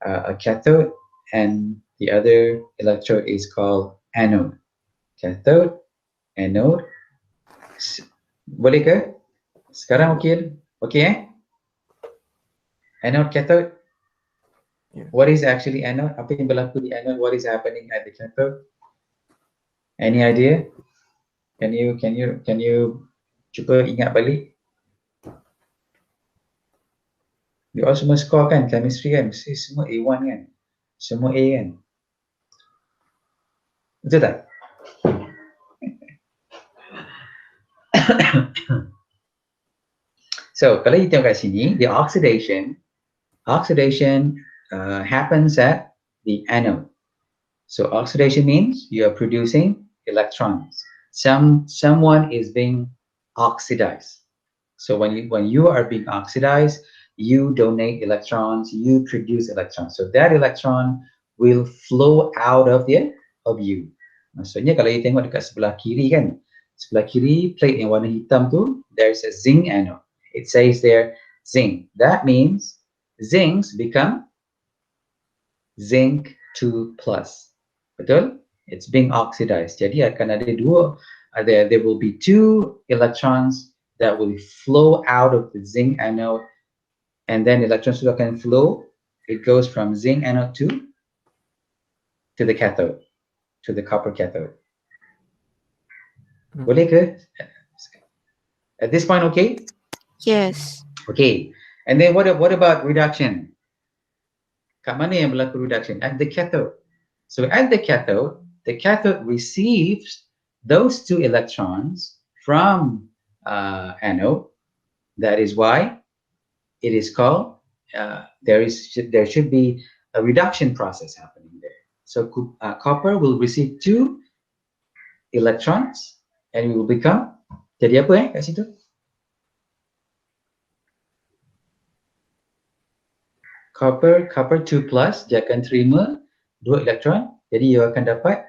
a cathode, and the other electrode is called anode. Cathode, anode. Boleh ke? Sekarang okey? Okey Anode, cathode. Yeah. What is actually anode? Apa yang berlaku di anode? What is happening at the cathode? Any idea? Can you cuba ingat balik? You all semua score kan, chemistry kan, mesti semua A1 kan, semua A kan, betul tak? So kalau you tengok kat sini, the oxidation happens at the anode. So oxidation means you are producing electrons. Someone is being oxidized. So when you are being oxidized, you donate electrons, you produce electrons. So that electron will flow out of you. Maksudnya kalau you tengok dekat sebelah kiri kan, sebelah kiri plate yang warna hitam tu, there's a zinc anode. It says there zinc. That means zincs become zinc 2+. Betul? It's being oxidized. Jadi akan ada dua, there will be two electrons that will flow out of the zinc anode, and then electrons itu akan flow. It goes from zinc anode to the cathode, to the copper cathode. Boleh ke? At this point, okay? Yes. Okay. And then what about reduction? Kat mana yang berlaku reduction? At the cathode. So at the cathode receives those two electrons from anode. That is why it is called, there should be a reduction process happening there. So copper will receive two electrons and it will become, jadi apa kat situ? Copper 2+, dia akan terima dua elektron, jadi you akan dapat,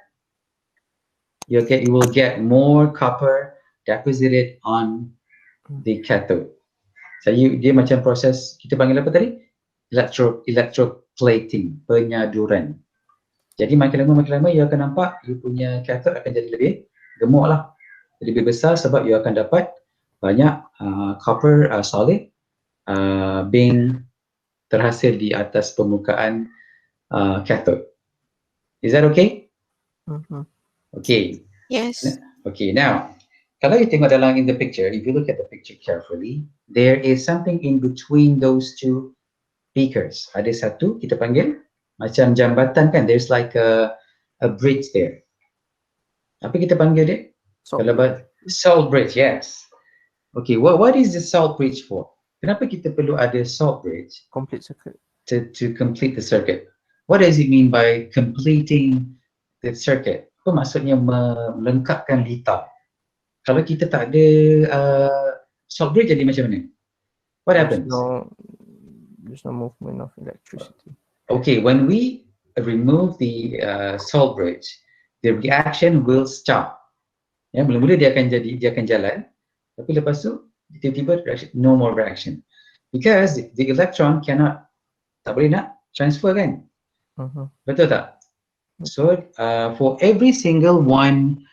you will get more copper deposited on the cathode. So dia macam proses, kita panggil apa tadi? Electroplating, penyaduran. Jadi makin lama you akan nampak you punya cathode akan jadi lebih gemuk lah, lebih besar, sebab you akan dapat banyak copper solid being terhasil di atas permukaan cathode. Is that okay? Okay. Yes. Okay, now kalau you tengok dalam in the picture, if you look at the picture carefully, there is something in between those two beakers. Ada satu kita panggil macam jambatan kan, there's like a bridge there. Apa kita panggil dia? Salt bridge, yes. Okay, what is the salt bridge for? Kenapa kita perlu ada salt bridge? Complete circuit. To complete the circuit. What does it mean by completing the circuit? Apa maksudnya melengkapkan litar? Kalau kita tak ada salt bridge jadi macam mana? What happens? There's no movement of electricity. Okay, when we remove the salt bridge, the reaction will stop. Ya, mula-mula dia akan jalan, tapi lepas tu tiba-tiba no more reaction. Because the electron tak boleh nak transfer kan? Betul tak? So for every single one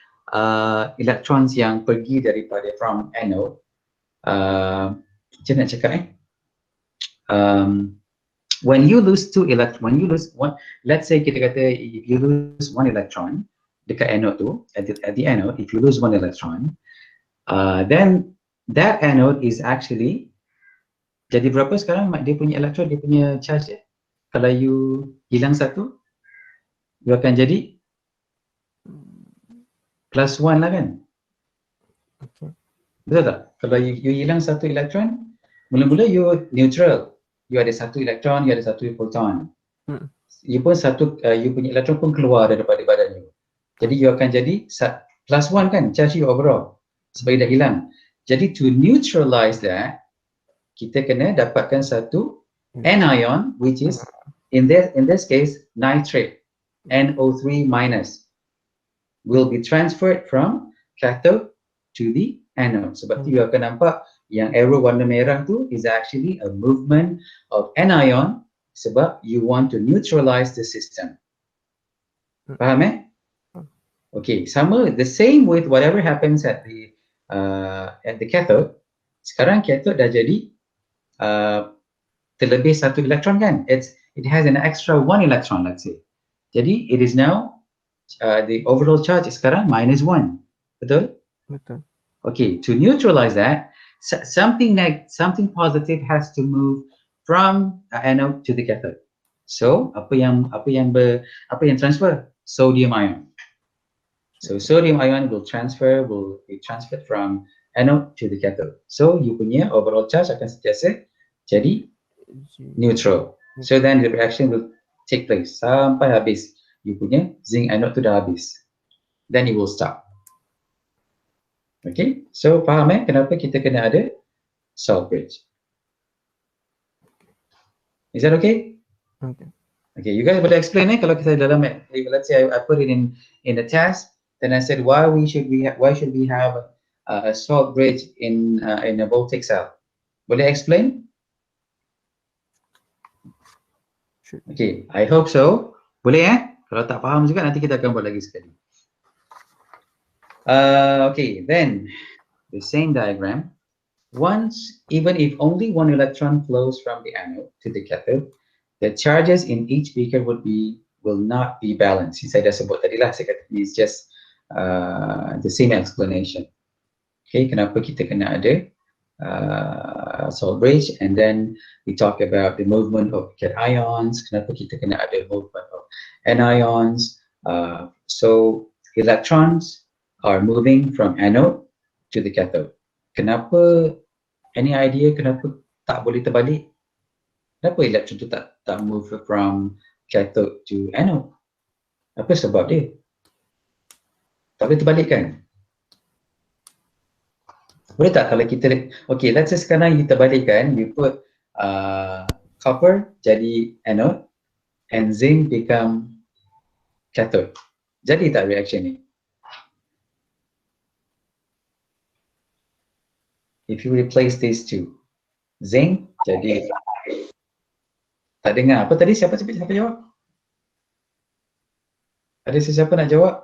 electrons yang pergi daripada from anode, macam nak cakap when you lose one, let's say kita kata if you lose one electron dekat anode tu, at the anode, if you lose one electron, then that anode is actually jadi berapa sekarang dia punya electron, dia punya charge dia? Kalau you hilang satu, you akan jadi plus 1 lah kan? Betul tak? Kalau you hilang satu elektron, mula-mula you neutral. You ada satu elektron, you ada satu proton. You pun you punya elektron pun keluar daripada badan you. Jadi you akan jadi plus 1 kan, charge you overall. Sebab dah hilang. Jadi to neutralize that, kita kena dapatkan satu anion, which is in this case nitrate, NO3 minus, will be transferred from cathode to the anode. Sebab tu you akan nampak yang arrow warna merah tu is actually a movement of anion sebab you want to neutralize the system. Faham Okay, the same with whatever happens at the cathode. Sekarang cathode dah jadi terlebih satu elektron kan? It has an extra 1 electron, let's say. Jadi it is now the overall charge is sekarang -1. Betul? Betul. Okay, to neutralize that, something positive has to move from anode to the cathode. So apa yang transfer? Sodium ion. So sodium ion will be transferred from anode to the cathode. So you punya overall charge akan sentiasa jadi neutral. So then the reaction will take place sampai habis. You punya zinc anode tu dah habis. Then it will stop. Okay, so faham kenapa kita kena ada salt bridge? Is that okay? Okay. Okay, you guys boleh explain kalau kita dalam, let's say I put it in the test, then I said why should we have a salt bridge in a voltaic cell? Boleh explain? Sure. Okay, I hope so. Boleh Kalau tak faham juga nanti kita akan buat lagi sekali. Okay, then the same diagram. Even if only one electron flows from the anode to the cathode, the charges in each beaker will not be balanced. Saya dah sebut tadi lah, saya kata it's just the same explanation. Okay, kenapa kita kena ada salt bridge, and then we talk about the movement of cations. Kenapa kita kena ada movement of anions? So electrons are moving from anode to the cathode. Kenapa? Any idea kenapa tak boleh terbalik? Kenapa electron tu tak move from cathode to anode? Apa sebab dia? Tak boleh terbalik kan? Boleh tak kalau kita, okay, let's say sekarang you terbalikkan, you put copper jadi anode and zinc become cathode. Jadi tak reaction ni? If you replace these two, zinc jadi, tak dengar apa tadi, siapa jawab? Ada sesiapa nak jawab?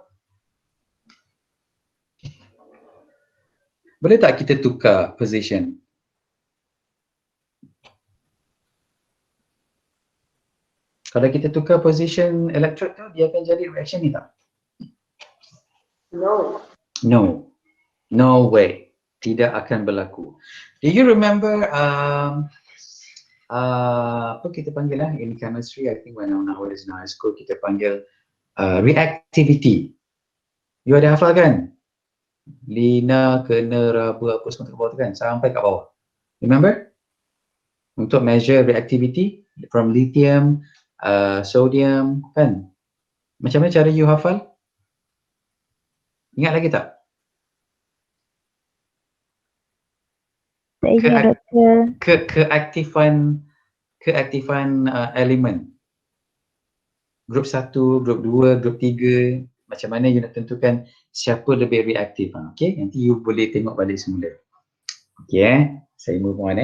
Boleh tak kita tukar position? Kalau kita tukar position electrode tu, dia akan jadi reaction ni tak? No. No. No way. Tidak akan berlaku. Do you remember apa kita panggil lah in chemistry, I think when I was in high school, kita panggil reactivity. You ada hafal kan? Lina, kena, raba, apa semua kat bawah tu kan? Sampai kat bawah. Remember? Untuk measure reactivity from lithium, sodium, kan? Macam mana cara you hafal? Ingat lagi tak? Keaktifan elemen. Grup 1, grup 2, grup 3. Macam mana you nak tentukan siapa lebih reaktif. Okay, nanti you boleh tengok balik semula. Okay, saya move on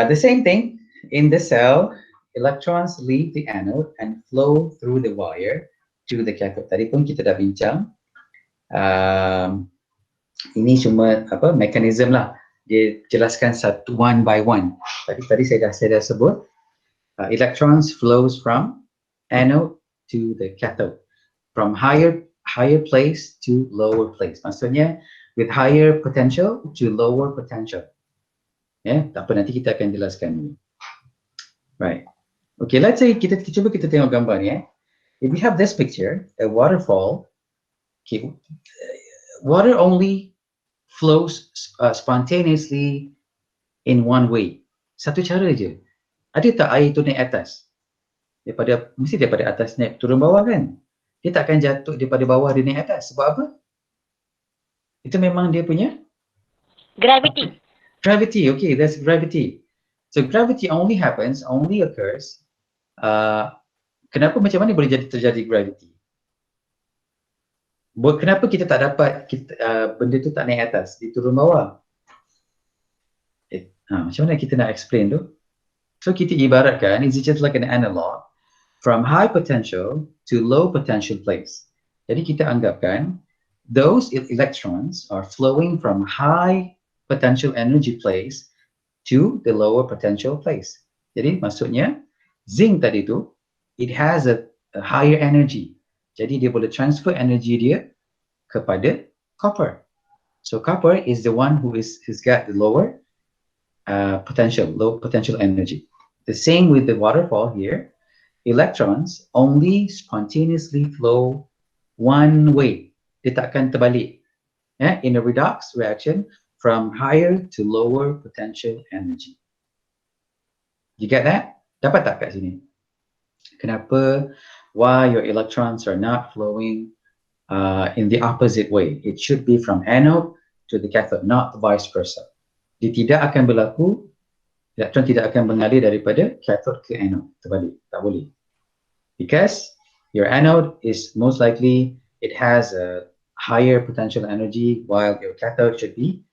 The same thing, in the cell, electrons leave the anode and flow through the wire to the cathode. Tadi pun kita dah bincang. Ini cuma mekanisme lah. Dia jelaskan satu one by one. Tadi saya dah sebut. Electrons flows from anode to the cathode, from higher place to lower place. Maksudnya with higher potential to lower potential. Tak apa, nanti kita akan jelaskan. Right. Okay, let's say kita tengok gambar ni. If we have this picture, a waterfall. Okay, water only flows spontaneously in one way. Satu cara je. Ada tak air tu naik atas? Mesti daripada atas naik turun bawah kan? Dia tak akan jatuh daripada bawah dia naik atas. Sebab apa? Itu memang dia punya Gravity. Gravity, okay, that's gravity. So gravity only occurs. Kenapa macam mana boleh terjadi gravity? Kenapa kita tak dapat benda tu tak naik atas, dia turun bawah? Macam mana kita nak explain tu? So kita ibaratkan, it's just like an analog from high potential to low potential place. Jadi kita anggapkan those electrons are flowing from high potential energy place to the lower potential place. Jadi maksudnya zinc tadi tu, it has a higher energy. Jadi dia boleh transfer energy dia kepada copper. So copper is the one who has got the lower low potential energy. The same with the waterfall here. Electrons only spontaneously flow one way. Dia takkan terbalik. In a redox reaction from higher to lower potential energy. You get that? Dapat tak kat sini? Kenapa? Why your electrons are not flowing in the opposite way? It should be from anode to the cathode, not vice versa. Dia tidak akan berlaku, elektron tidak akan mengalir daripada cathode ke anode. Terbalik, tak boleh. Because your anode is most likely, it has a higher potential energy, while your cathode should be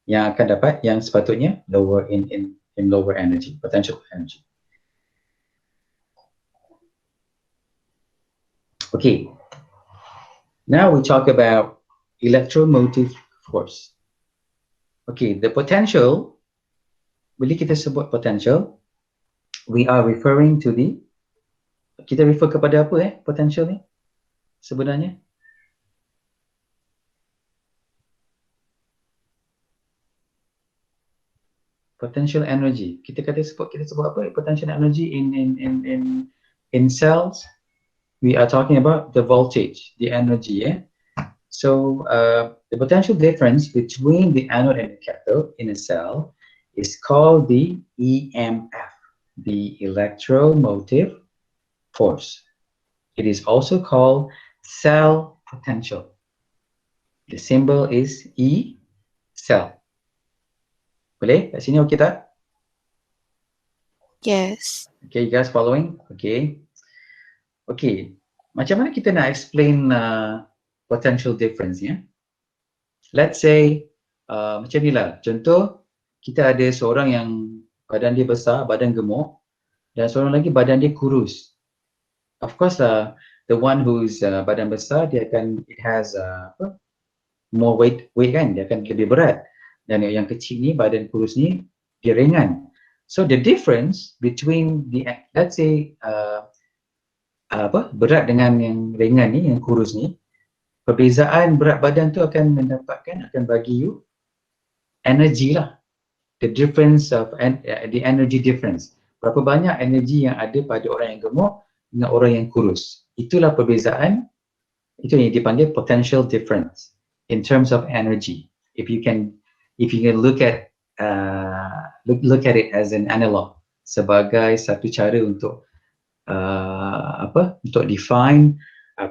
yang akan dapat yang sepatutnya lower in lower energy, potential energy. Okay. Now we talk about electromotive force. Okay, the potential, bila kita sebut potential, we are referring to kita refer kepada apa potential ni sebenarnya? Potential energy. Kita sebut apa? Potential energy in cells. We are talking about the voltage, the energy. So the potential difference between the anode and the cathode in a cell is called the EMF, the electromotive force. It is also called cell potential. The symbol is E, cell. Boleh? Kat sini okey tak? Yes. Okay, you guys following? Okay. Okay. Macam mana kita nak explain potential difference ya? Let's say macam ni lah. Contoh, kita ada seorang yang badan dia besar, badan gemuk, dan seorang lagi badan dia kurus. Of course the one who's badan besar, it has more weight kan, dia akan lebih berat. Dan yang kecil ni, badan kurus ni, dia ringan. So the difference between the, let's say berat dengan yang ringan ni, yang kurus ni, perbezaan berat badan tu akan bagi you energy lah. The difference of the energy difference. Berapa banyak energi yang ada pada orang yang gemuk dengan orang yang kurus. Itulah perbezaan. Itu yang dipanggil potential difference in terms of energy. If you can look at it as an analog, sebagai satu cara untuk untuk define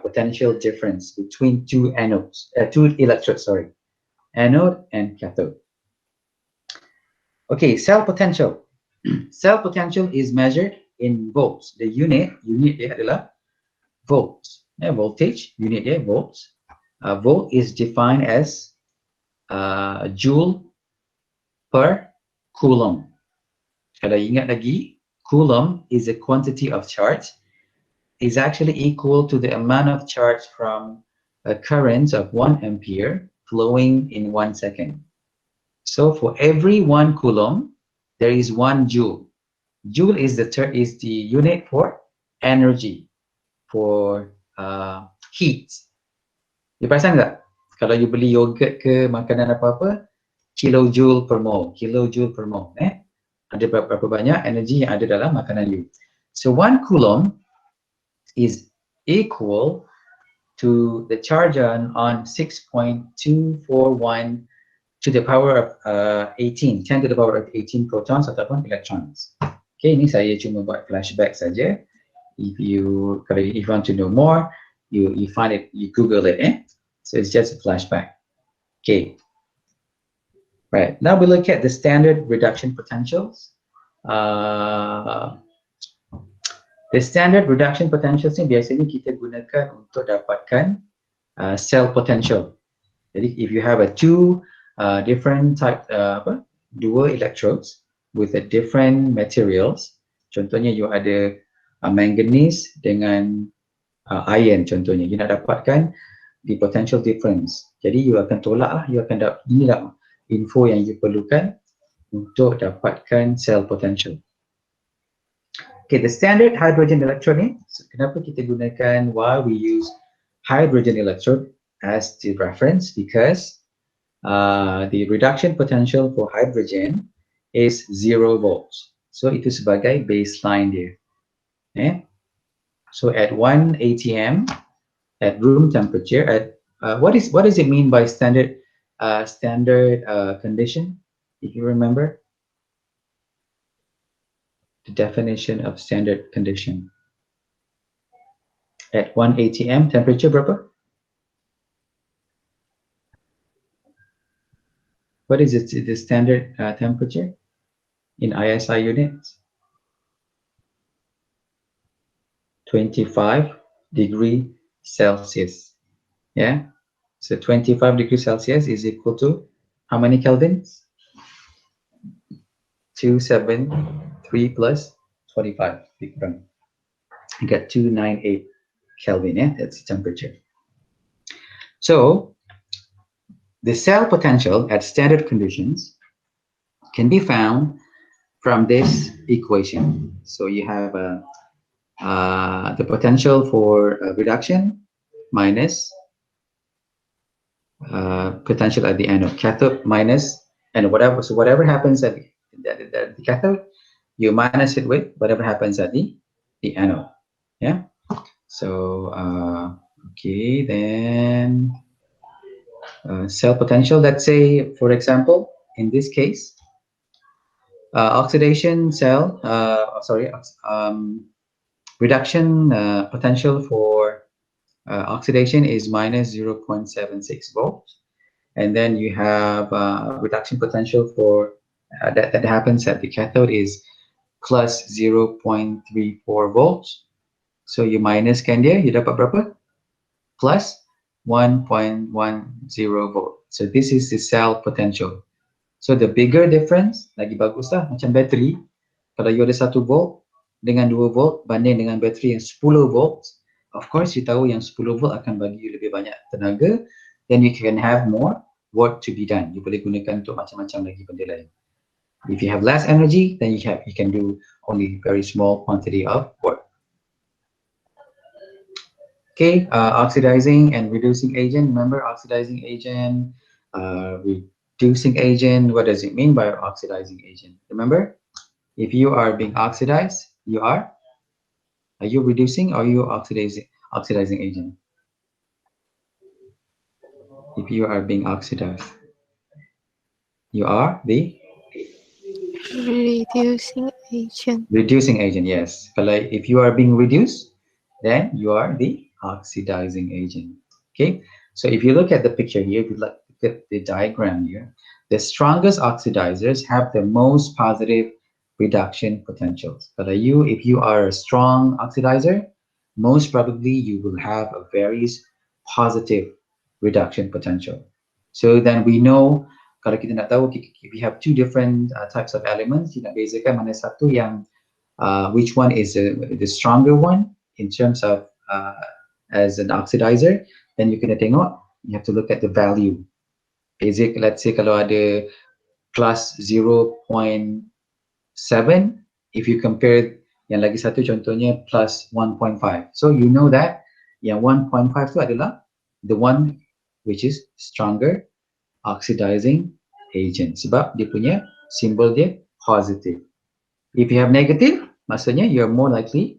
potential difference between two electrodes, anode and cathode. Okay, cell potential. Cell potential is measured in volts. The unit dia adalah volts. Voltage, unit dia volts. Volt is defined as joule per coulomb. Kalau ingat lagi, coulomb is a quantity of charge. Is actually equal to the amount of charge from a current of 1 ampere flowing in 1 second. So for every 1 coulomb, there is 1 joule. Joule is the unit for energy, for heat. You perasan tak? Kalau you beli yogurt ke makanan apa-apa, kilojoule per mole. Ada berapa banyak energi yang ada dalam makanan you. So 1 coulomb is equal to the charge on 6.241 to the power of 10 to the power of 18 protons ataupun electrons. Okay, ini saya cuma buat flashback saja. If you want to know more, you find it, you Google it. So it's just a flashback. Okay. Right. Now we look at the standard reduction potentials. The standard reduction potentials ni biasanya kita gunakan untuk dapatkan cell potential. Jadi if you have two different type dua electrodes with a different materials, contohnya you ada manganese dengan iron contohnya, you nak dapatkan the potential difference. Jadi you akan tolak lah, you akan inilah info yang you perlukan untuk dapatkan cell potential. Okay, the standard hydrogen electrode ni, kenapa kita gunakan, why we use hydrogen electrode as the reference? Because the reduction potential for hydrogen is 0 volts. So itu sebagai baseline dia. So at 1 atm at room temperature, at what does it mean by standard condition? If you remember the definition of standard condition. At 1 atm temperature berapa? What is it, the standard temperature in ISI units? 25 degrees Celsius. Yeah, so 25 degrees Celsius is equal to how many kelvins? 273 plus 25. You get 298 Kelvin. Yeah, that's the temperature. So the cell potential at standard conditions can be found from this equation. So you have the potential for reduction minus potential at the anode, cathode minus, and whatever. So whatever happens at the cathode, you minus it with whatever happens at the anode. Yeah. So okay, then cell potential. Let's say, for example, in this case, oxidation cell. Reduction potential for oxidation is minus 0.76 volts, and then you have reduction potential for that happens at the cathode is plus 0.34 volts. So you minus kan dia, you dapat berapa? Plus 1.10 volt. So this is the cell potential. So the bigger difference, lagi bagus lah, macam bateri. Kalau you ada 1 volt dengan 2 volt banding dengan bateri yang 10 volt, of course you tahu yang 10 volt akan bagi you lebih banyak tenaga then you can have more work to be done. You boleh gunakan untuk macam-macam lagi benda lain. If you have less energy, then you can do only very small quantity of work. Okay, oxidizing and reducing agent. Remember, oxidizing agent, reducing agent. What does it mean by oxidizing agent? Remember, if you are being oxidized, are you reducing or are you oxidizing agent? If you are being oxidized, you are the Reducing agent. reducing agent, yes. But like if you are being reduced, then you are the oxidizing agent. Okay, so if you look at the picture here, if you look at the diagram here, the strongest oxidizers have the most positive reduction potentials. But if you are a strong oxidizer, most probably you will have a very positive reduction potential. So then we know, kalau kita nak tahu, we have two different types of elements, kita nak bezakan mana satu yang which one is the stronger one in terms of as an oxidizer. Then you kena tengok, you have to look at the value. Basic, let's say kalau ada plus 0.7, if you compare yang lagi satu contohnya plus 1.5. So you know that yang 1.5 tu adalah the one which is stronger oxidizing agent sebab dia punya symbol dia positive. If you have negative, maksudnya you're more likely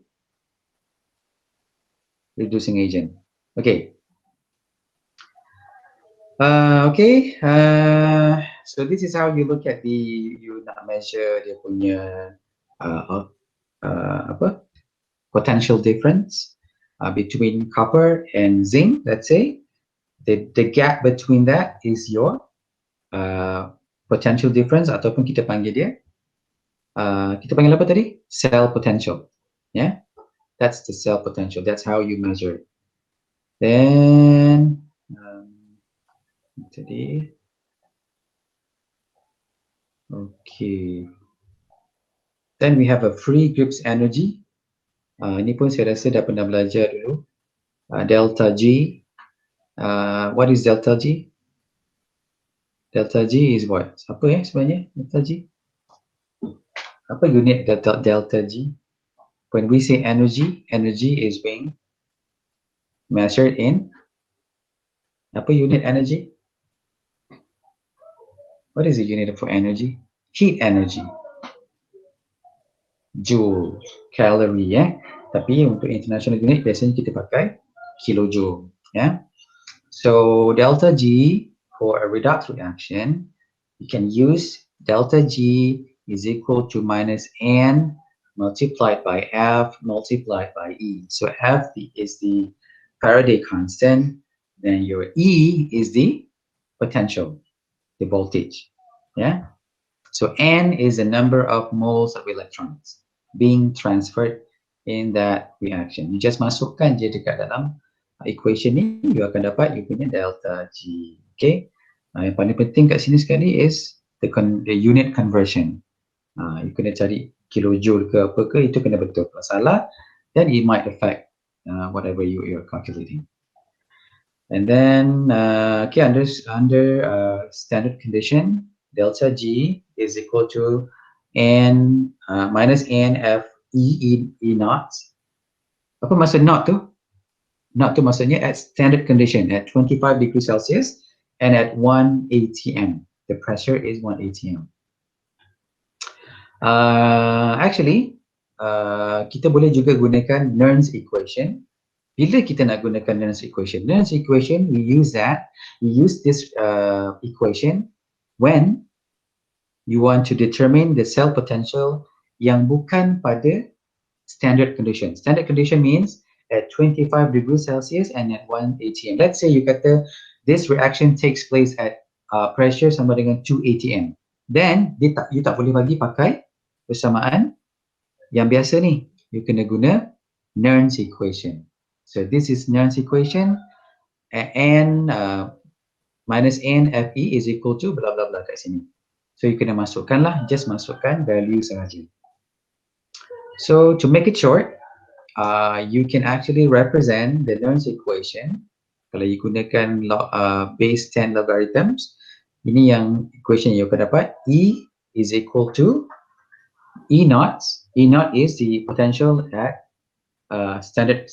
reducing agent. Okay. So this is how you look at you nak measure dia punya potential difference between copper and zinc. Let's say the gap between that is your potential difference ataupun kita panggil dia kita panggil apa tadi? Cell potential. Yeah, that's the cell potential. That's how you measure it. Then tadi, okay. Then we have a free Gibbs energy. Ini pun saya rasa dah pernah belajar dulu. Delta G. What is delta G? Delta G is what? Apa sebenarnya delta G? Apa unit delta G? When we say energy, energy is being measured in apa unit energy? What is the unit for energy? Heat energy. Joule, calorie, Tapi untuk international unit biasanya kita pakai kilojoule, So delta G for a redox reaction, you can use delta G is equal to minus N multiplied by F multiplied by E. So F is the Faraday constant, then your E is the potential, the voltage, So N is the number of moles of electrons being transferred in that reaction. You just masukkan je dekat dalam equation ni, you akan dapat you punya delta G. Okay. Yang paling penting kat sini sekali is the unit conversion. You kena cari kilojoule ke apa ke, itu kena betul. Kalau salah, then it might affect whatever you're calculating. And then, under standard condition, delta G is equal to N minus N F E naught. Apa maksud naught tu? Naught tu maksudnya at standard condition at 25 degrees Celsius and at 1 atm. The pressure is 1 atm. Actually, kita boleh juga gunakan Nernst equation. Bila kita nak gunakan Nernst equation? Nernst equation, we use this equation when you want to determine the cell potential yang bukan pada standard condition. Standard condition means at 25 degrees Celsius and at 1 atm. Let's say you kata this reaction takes place at pressure sama dengan 2 atm. Then you tak boleh bagi pakai persamaan yang biasa ni. You kena guna Nernst equation. So this is Nernst equation, N minus N Fe is equal to blah blah blah kat sini. So you kena masukkan lah, just masukkan value sahaja. So to make it short, you can actually represent the Nernst equation Kalau you gunakan base 10 logarithms, ini yang equation you akan dapat. E is equal to E naught. E naught is the potential at standard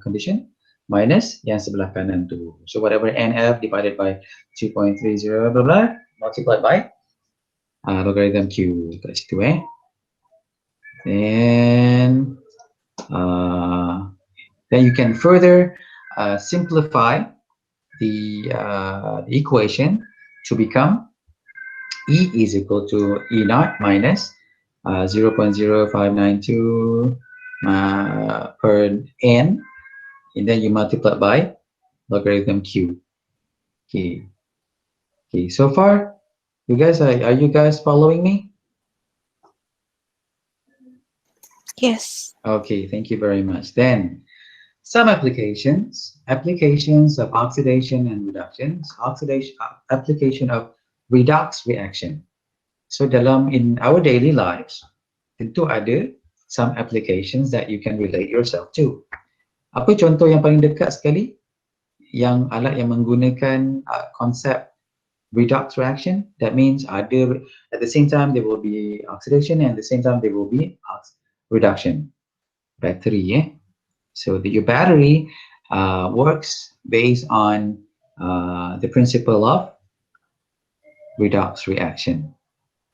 condition minus yang sebelah kanan tu. So whatever NF divided by 2.30 blah blah multiplied by logarithm Q kat situ Then you can further simplify the equation to become E is equal to E naught minus 0.0592 per n, and then you multiply by logarithm Q. Okay. So far, you guys are you guys following me? Yes. Okay, thank you very much. Then some applications of oxidation and reductions, application of redox reaction. So in our daily lives, tentu ada some applications that you can relate yourself to. Apa contoh yang paling dekat sekali? Yang alat yang menggunakan konsep redox reaction. That means at the same time there will be oxidation and at the same time there will be reduction. Battery, So your battery works based on the principle of redox reaction.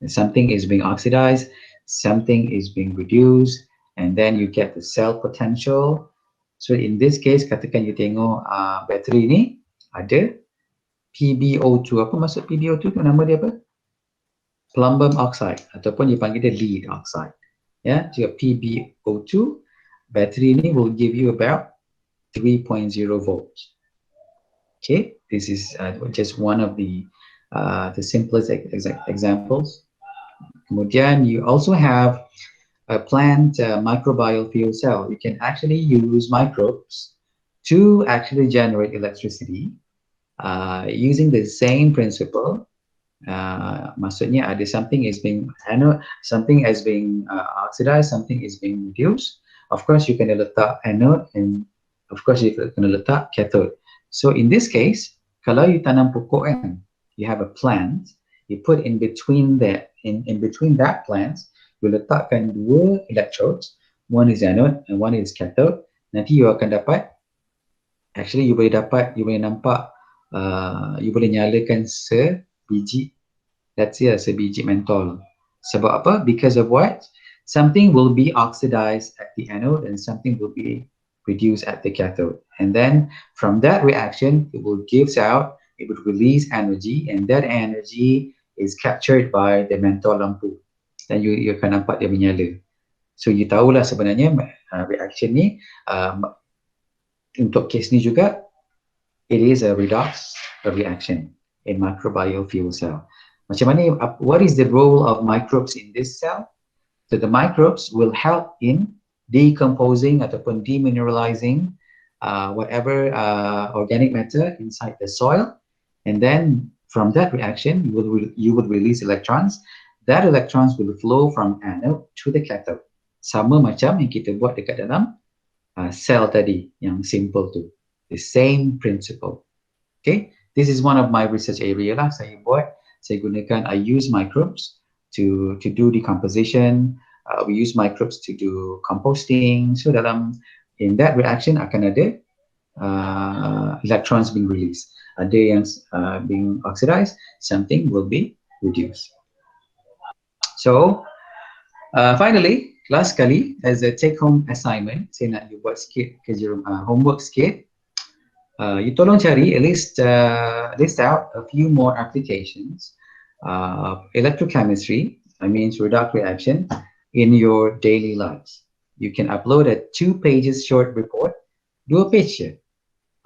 Something is being oxidized, something is being reduced, and then you get the cell potential. So in this case, katakan you tengok bateri ni ada PbO2. Apa maksud PbO2 tu? Nama dia apa? Plumbum oxide ataupun dipanggil dia lead oxide. Ya, jika PbO2, bateri ni will give you about 3.0 volts. Okay, this is just one of the simplest examples. Kemudian you also have a plant microbial fuel cell. You can actually use microbes to actually generate electricity using the same principle. Maksudnya ada something is being oxidized, something is being reduced. Of course, you can letak anode and of course you can letak cathode. So in this case, kalau you tanam pokok kan, you have a plant, you put in between that plant, you letakkan dua electrodes, one is anode and one is cathode. Nanti you akan dapat, actually you boleh nampak, you boleh nyalakan sebiji, let's say sebiji mentol. Sebab apa? Because of what? Something will be oxidized at the anode and something will be reduced at the cathode. And then from that reaction, it will release energy, and that energy is captured by the mentol lampu. Dan you akan nampak dia menyala. So you tahulah sebenarnya reaction ni untuk case ni juga, it is a redox reaction in microbial fuel cell. Macam mana, what is the role of microbes in this cell? So the microbes will help in decomposing ataupun demineralizing whatever organic matter inside the soil, and then from that reaction you would release electrons. That electrons will flow from anode to the cathode. Sama macam yang kita buat dekat dalam cell tadi yang simple tu. The same principle. Okay, this is one of my research area lah. Saya use microbes to do decomposition. We use microbes to do composting. So in that reaction akan ada electrons being released. Ada yang being oxidized, something will be reduced. So finally, last kali as a take-home assignment, saya nak you buat sikit kerja homework sikit. You tolong cari list out a few more applications of electrochemistry, redox reaction, in your daily lives. You can upload a 2 pages short report, 2 page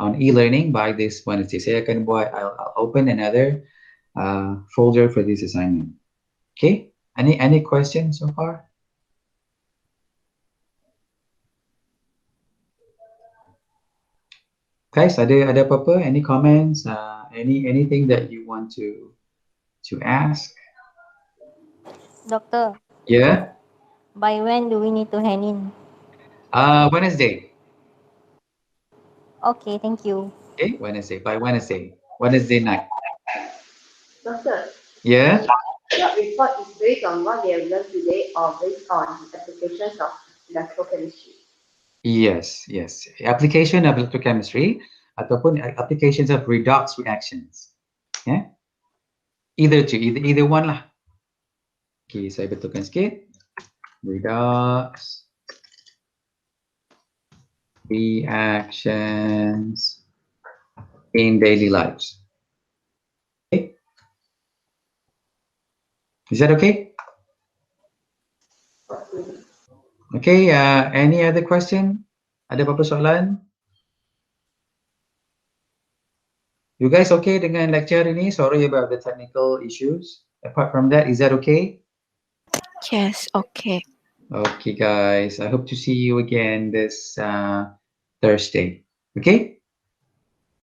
on e-learning by this Wednesday. I'll open another folder for this assignment. Okay, any questions so far? Guys, ada apa-apa? Any comments? Anything that you want to ask? Doctor, Yeah. by when do we need to hand in? Wednesday. Okay, thank you. Okay, Wednesday, by Wednesday night. Doctor, Yeah. your report is based on what we have learned today or based on applications of electrochemistry? Yes, yes. Application of electrochemistry ataupun applications of redox reactions. Yeah. Either one lah. Okay, saya betulkan sikit. Redox reactions in daily lives. Okay. Is that okay? Okay, any other question? Ada apa-apa soalan? You guys okay dengan lecture ini? Sorry about the technical issues. Apart from that, is that okay? Yes, okay. Okay, guys. I hope to see you again this Thursday. Okay?